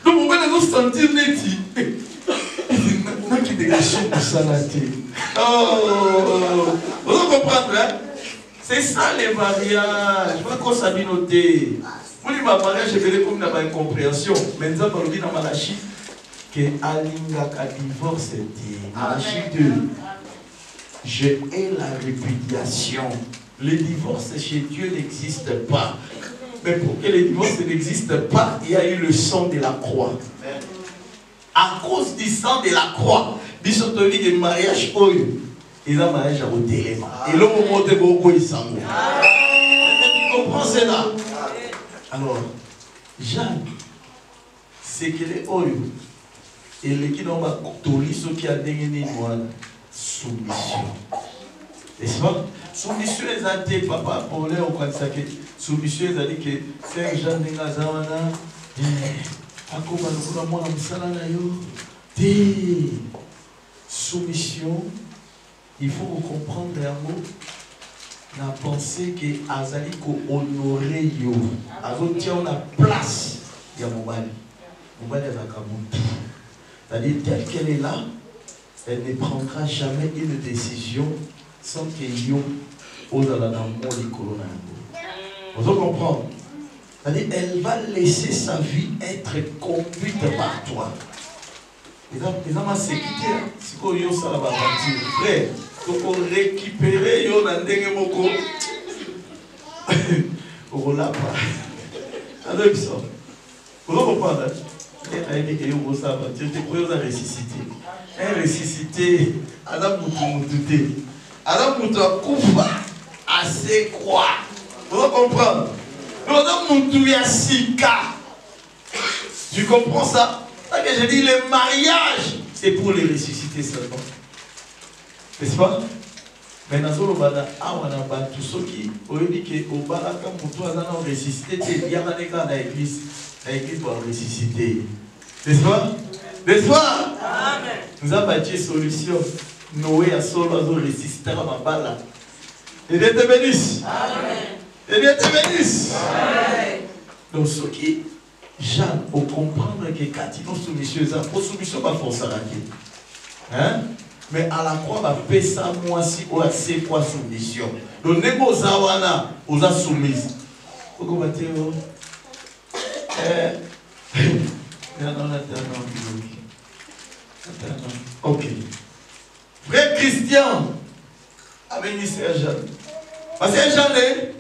Donc on va nous sentir netti. Non qui dégage pour ça la tête. Oh, vous comprenez, hein? C'est ça les mariages. Je vois qu'on s'habille noté. Vous dites ma mariage, je vais comme dans ma incompréhension. Maintenant, on dit dans Malachi que Alingaka divorce dit. Malachi 2. Je hais la répudiation. Le divorce chez Dieu n'existe pas. Mais pour que le divorce n'existe pas, il y a eu le sang de la croix. À cause du sang de la croix, bisotoli de mariage oyo, ils ont mariage à Otelema. Et l'homme au monde de beaucoup il s'en va. Tu comprends cela? Alors, Jeanne, c'est que les oyo, et les qui n'ont pas toli ceux qui a dégainé moi, soumission. N'est-ce pas? Soumission les a dit, papa, pour les au Kwansake, soumission les a dit que c'est Jeanne de Gazawana, Akoba Lukura Mwana Msalana yo, soumission, il faut comprendre un mot, la pensée que Azali ko honoré yo, Azali tient la place, il y a Mobali, Mobali est à Kabuti. C'est-à-dire, telle qu'elle est là, elle ne prendra jamais une décision sans qu'il y ait au vous comprenez? C'est-à-dire, elle va laisser sa vie être conduite par toi. Les hommes s'est quitté, c'est qu'on y a ça là partir. Frère, il faut récupérer yo nandenge moko. l'a pas. Alors ils sont. Vous comprenez? Elle a dit que vous savez, tu te crois à ressusciter. Elle ressuscité, Adam Moutoumouté. Adam Moutouakoufa, assez quoi? Vous comprenez? Adam Moutouyassika. Tu comprends ça? C'est que je dis le mariage, c'est pour les ressusciter seulement. N'est-ce pas? Mais dans le bada, tous ceux qui ont dit que au bada, quand Moutou a ressuscité, il y a des gens dans l'église doit ressusciter. N'est-ce pas? N'est-ce pas? Amen. Nous avons bâti une solution. Noé a solo ressuscité à ma balle. Et Dieu te bénisse. Amen. Et Dieu te bénisse. Amen. Donc, ceux qui, Jeanne, au comprendre que quand ils ont soumission, pour soumission, pas forcément. Hein? Mais à la croix, va payer ça, moi, si, ou assez quoi soumission. Donc, les mots zawana, aux soumises. Pourquoi va-t-il? Ok. Frère Christian, avec ministère Jeanne. Parce que Jeanne,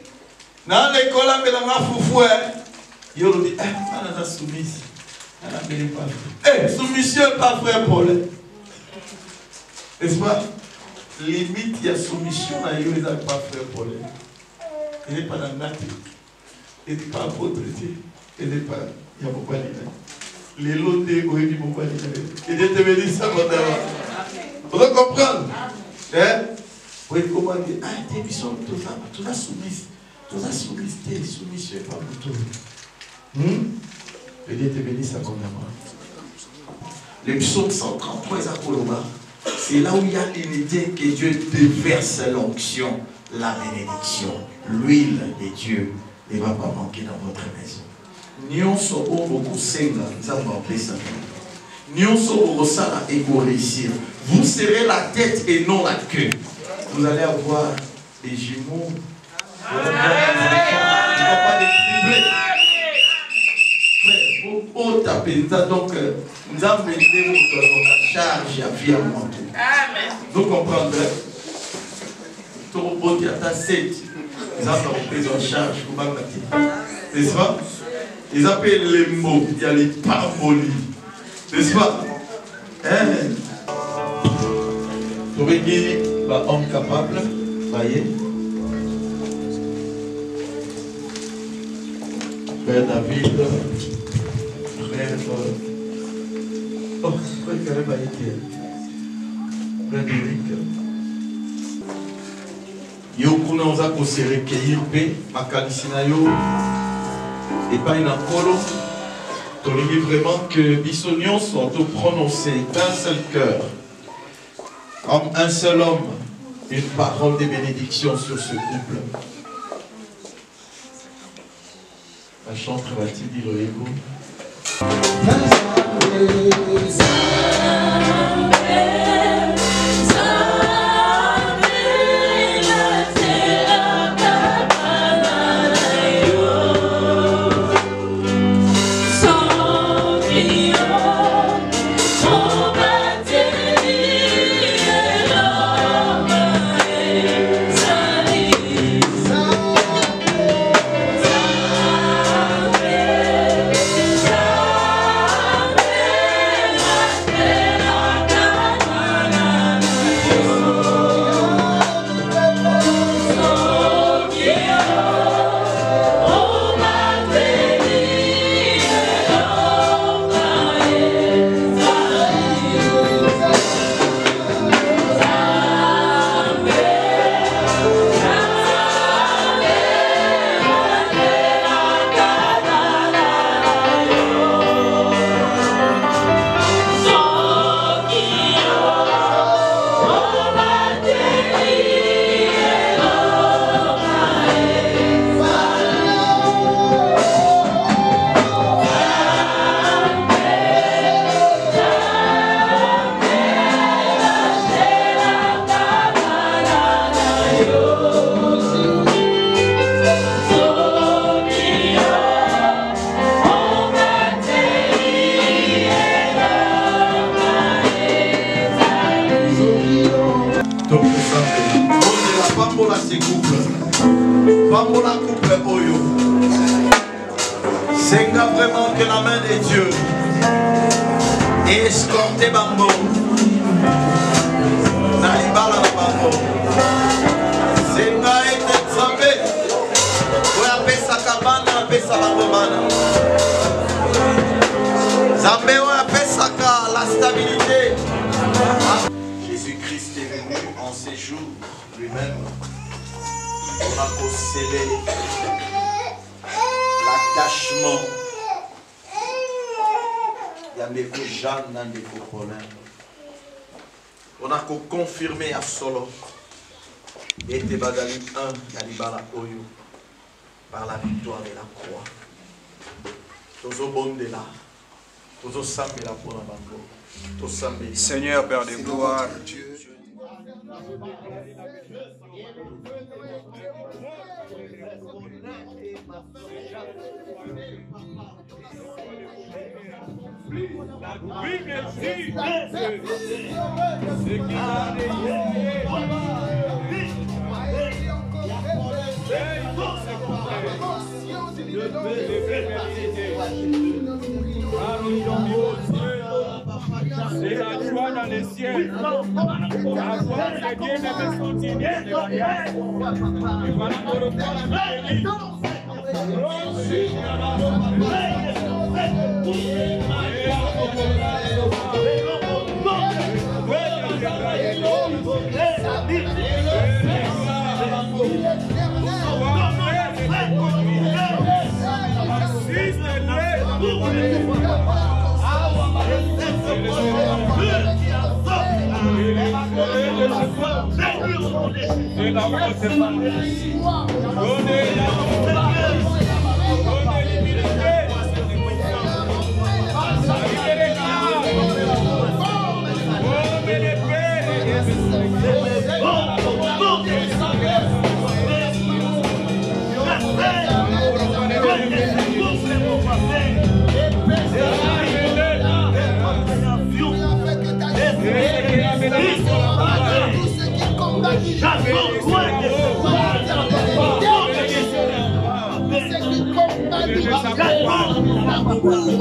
dans l'école, on a foufou. Il a dit, on a soumise. Soumission n'est pas frère Paul. N'est-ce pas? Limite, il y a soumission, il n'y a pas frère Paul. Il n'est pas dans la tête. Il n'est pas apôtre. Il n'est pas. Il n'y a pas de les lots de Goï du Mouba. Et Dieu te bénisse ça, mon ami. Vous comprenez? Oui, comment dire? Ah, t'es mission, tout la soumise. Tout la soumise, t'es soumission, pas pour tout. Et Dieu te bénisse ça, mon ami. Le psaume 133 est à Colomba. C'est là où il y a l'unité que Dieu déverse l'onction, la bénédiction, l'huile de Dieu ne va pas manquer dans votre maison. Nyonso beaucoup senga, ça va appeler ça. Nyonso rosala et réussir. Vous serez la tête et non la queue. Vous allez avoir des jumeaux. Vous allez avoir des enfants. Il ne va pas les tripler. Vous tapez ça donc nous avons mené notre charge à vie à moi. Vous comprendrez. Tout le monde est à 7. Nous avons pris en charge pour ma n'est-ce pas? Ils appellent les mots, il y a les parabolies. N'est-ce pas? Vous voyez, il y a un homme capable. Voyez. Frère David, frère. Oh, frère Karebaïté. Frère Eric. Yo kuna oza ko se recueillir pe makanisina yo. Et pas une encolo, tu dis vraiment que Bissonion soit tout prononcé d'un seul cœur, comme un seul homme, une parole de bénédiction sur ce couple. La chantre va-t-il dire le égo? Pambola couple oyo Senga vraiment que la main de Dieu escorte Bambo. Nalibala la Bambo. Senga ete Nzambe. Oya pesa kabana pesa Bambo bana. Nzambe oya pesa ka la stabilité. Jésus-Christ est venu en ces jours lui-même pour sceller l'attachement. Il y a des Jeanne dans des Colin. On a confirmé à Solo. Et te badali 1 Yalibala Oyo par la victoire de la croix. Tozo bonde là. Tozo sambe la pour la bango. Seigneur Père de gloire, c'est la joie dans les ciels. La gloire de Dieu ne me continue. Et voilà pour le corps de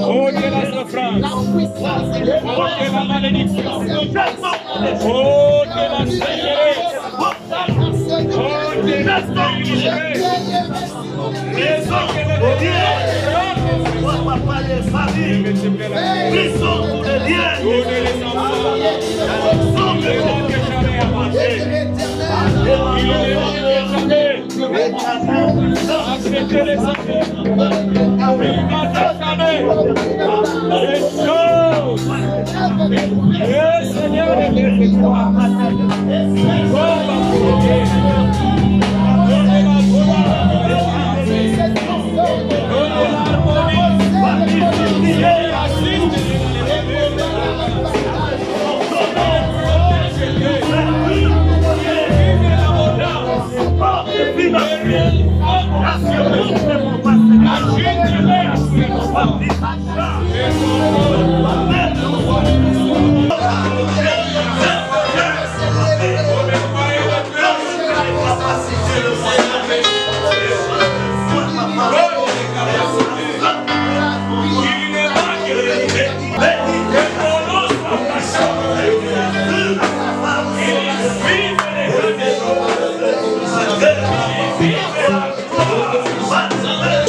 oh Dieu la souffrance, oh Dieu la malédiction, oh Dieu la sécheresse, oh Dieu la stabilité, acceptez les affaires, Seigneur,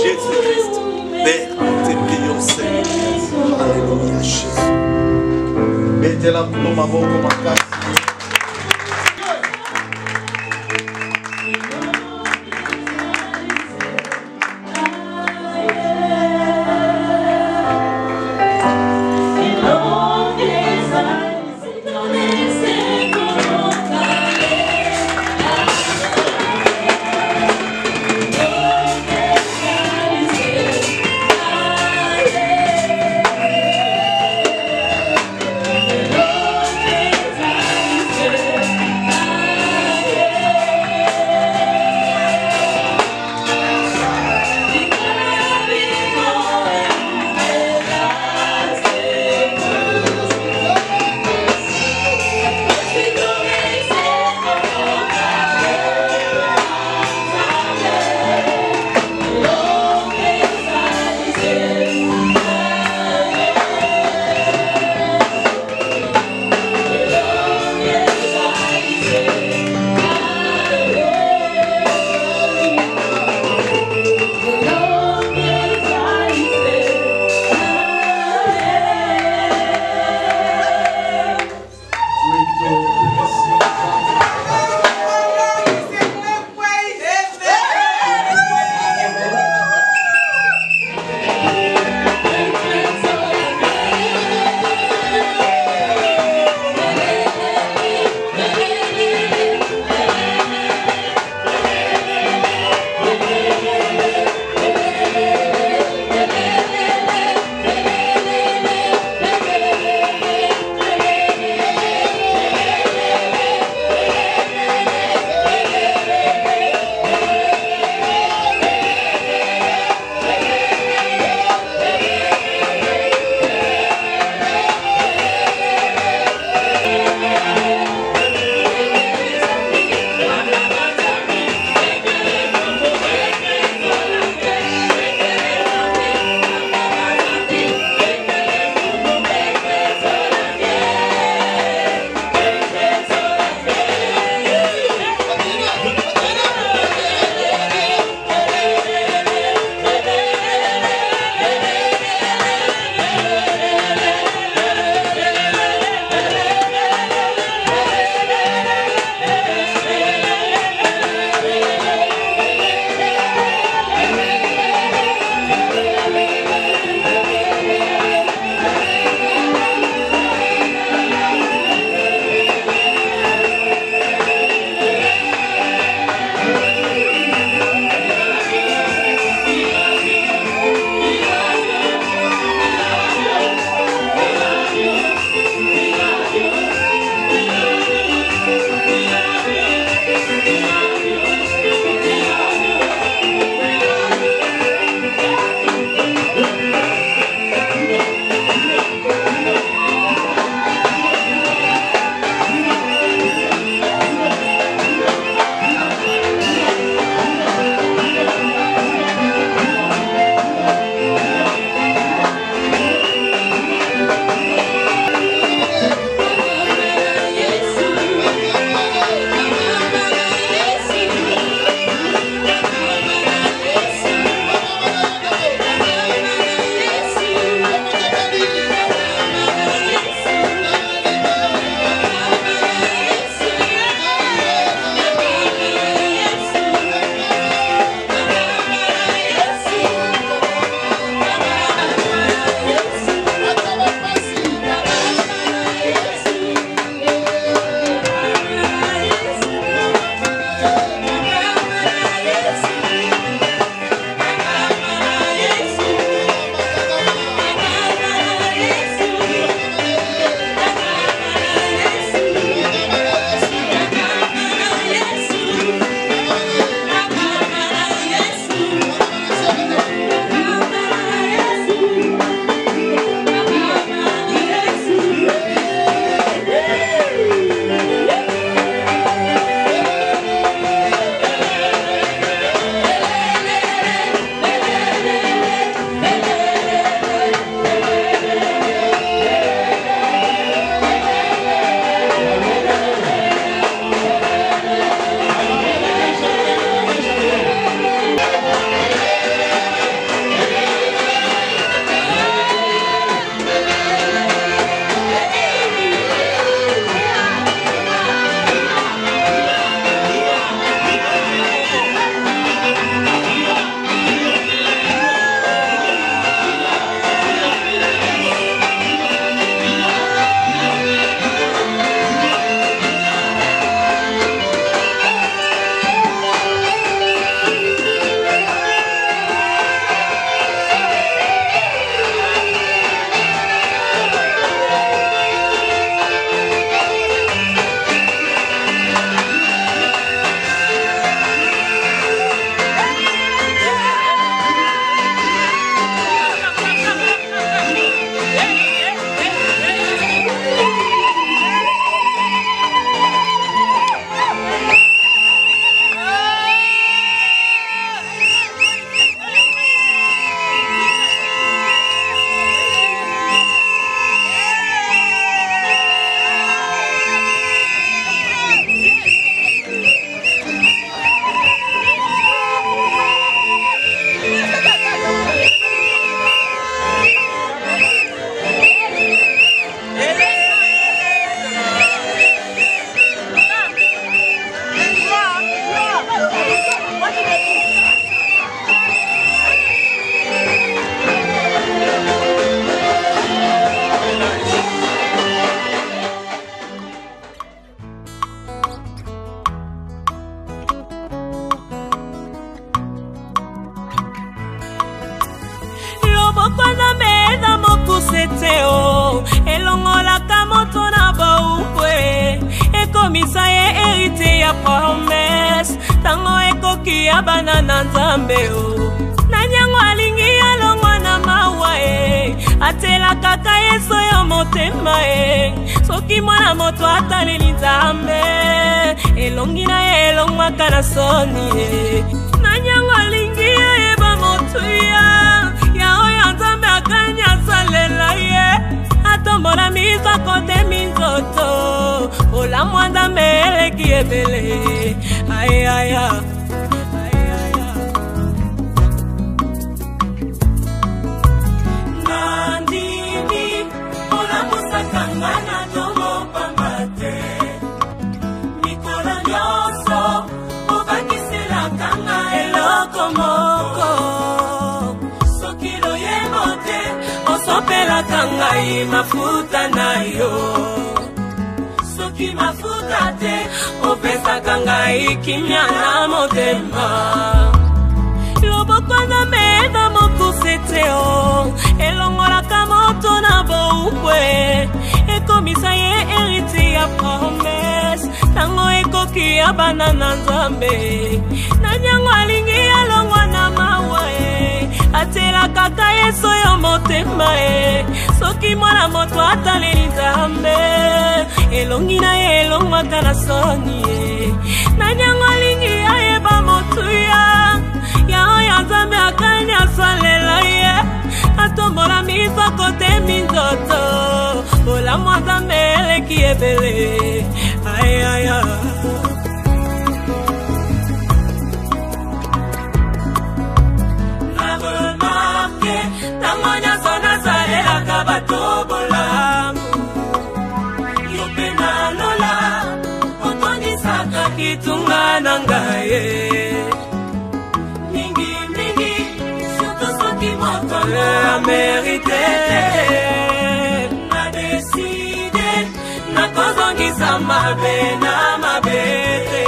Jésus-Christ, Père, te prions, Seigneur. Alléluia, Jésus. Mettez-la pour ma voix comme un casse. Oh, teo elongolaka moto na boukwe ekomisa ye hérité ya promesse tango ekoki ya bana na nzambe o nanyango alingi alongwa na mawa e atela kaka yeso yo motema e soki mwana moto ataleli nzambe elongi na ye elongwaka na soni e nanyango alingi ayeba motuya ya oyo nzambe akanya salela ye atombola miso kote minzoto olamwa nzambe eleki ebele ayaya nandimi olamusakanga na tongo pambate mikolo nyonso obakiselakanga eloko moko soki loyemo te osopelaka ngai mafuta na yo soki mafuta te opesaka ngai kimia na motema loboko na mena mokuse te o elongolaka moto na boukwe ekomisa ye hérité ya promesse tango ekoki ya bana na nzambe nanyango alingi alongwa na mawa e atela kaka yeso yo motema e soki mwana moto ataleli nzambe elongi na ye elongwaka na soni e nanyango alingi ayeba motuya ya oyo nzambe akanya salela ye atombola miso kote minzoto olamwa nzambe eleki ebele ayaya naremarke ntango nyonso nasalelaka bato bolamu yo mpe nalola otondisaka kitunga na ngai la mérité na décidé na kozongisa mabe na mabete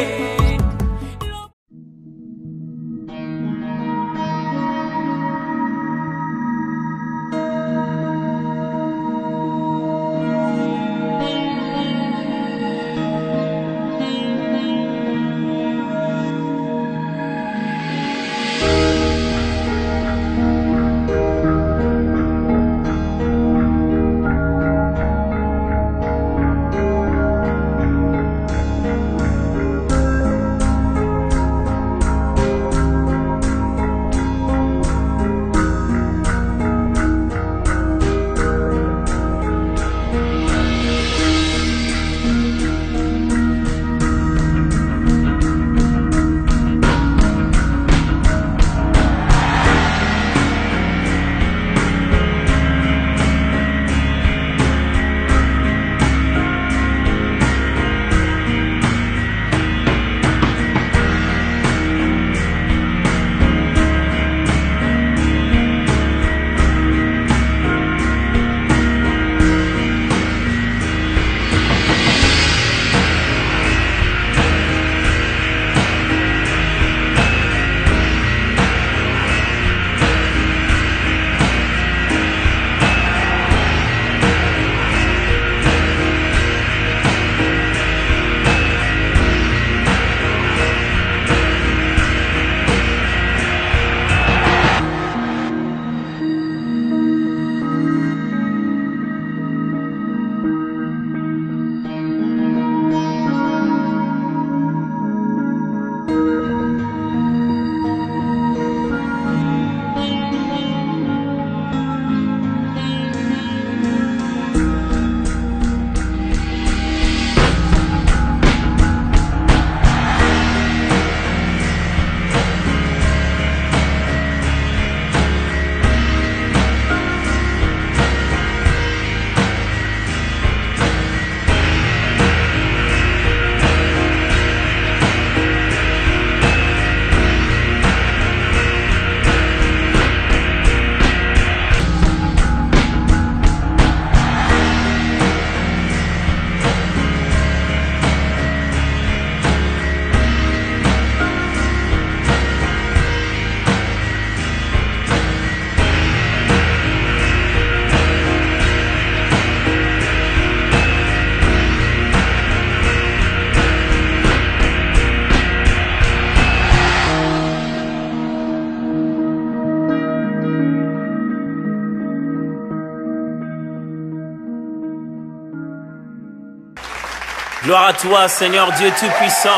Gloire à toi, Seigneur Dieu Tout-Puissant.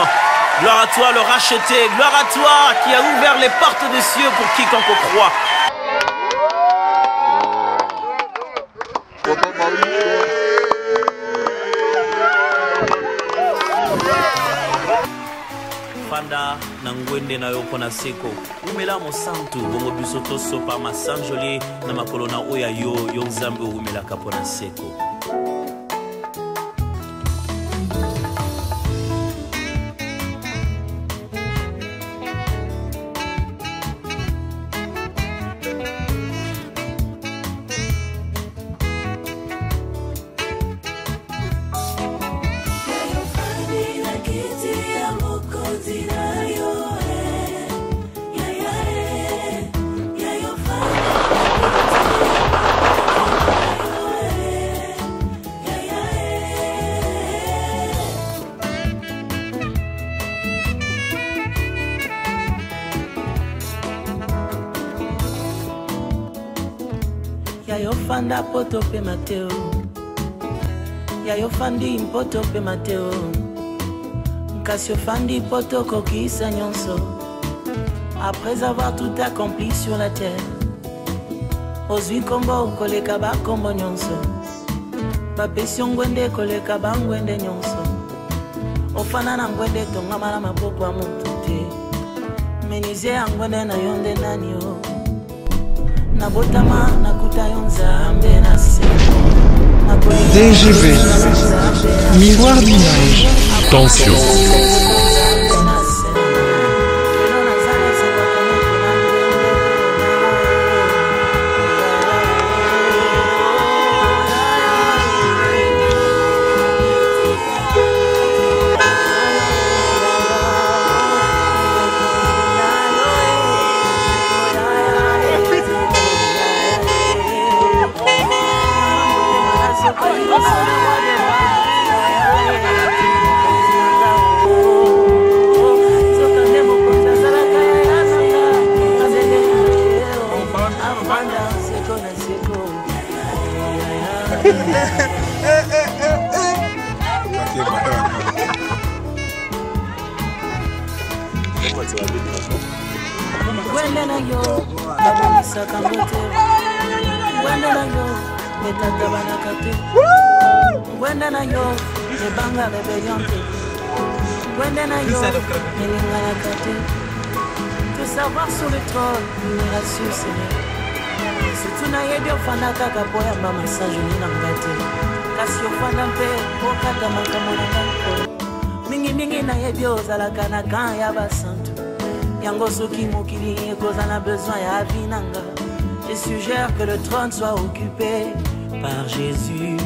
Gloire à toi, le racheté. Gloire à toi qui a ouvert les portes des cieux pour quiconque croit. Fanda nangwende na yoko na seko umela mosantu bongo biso toso pa masanjoli na makolo na oya yo nzambe umela kapo na seko. Yayo fanda poto pe Mateo, yayo fandi poto pe Mateo, Nkasio fandi poto kokisa nyonso. Après avoir tout accompli sur la terre, ozwi kombo koleka ba kombo nyonso, bapesi ngwende koleka ba ngwende nyonso. Ofana na ngwende tongama na maboko ya moto te, menize ya ngwende na yonde nani yo. Nabotama nakuta yo nzambe na seko. DGV, miroir d'image. Tension. Gwende na yo, babonisa kangote. Gwende na yo, betata banakate. Gwende na yo, nebanga rebelliante. Gwende na yo, nelinga nakate. Te savoir sur le trône, il rassure Seigneur. Si tu n'as pas ofanda kaka poya ba massage ni na ngate. Kasi ofanda mpe okata makamona ngako. Mingi na yebi ozalaka na kan ya basantu. Yango soki mokili ekozana besoin ya vinanga. Je suggère que le trône soit occupé par Jésus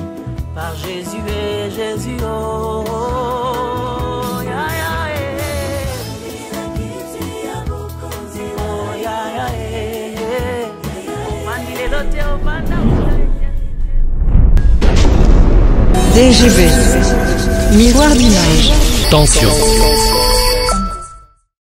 et Jésus. Oh, oh, ya, ya, oh, ya, ya, DGV, miroir d'image. Tension.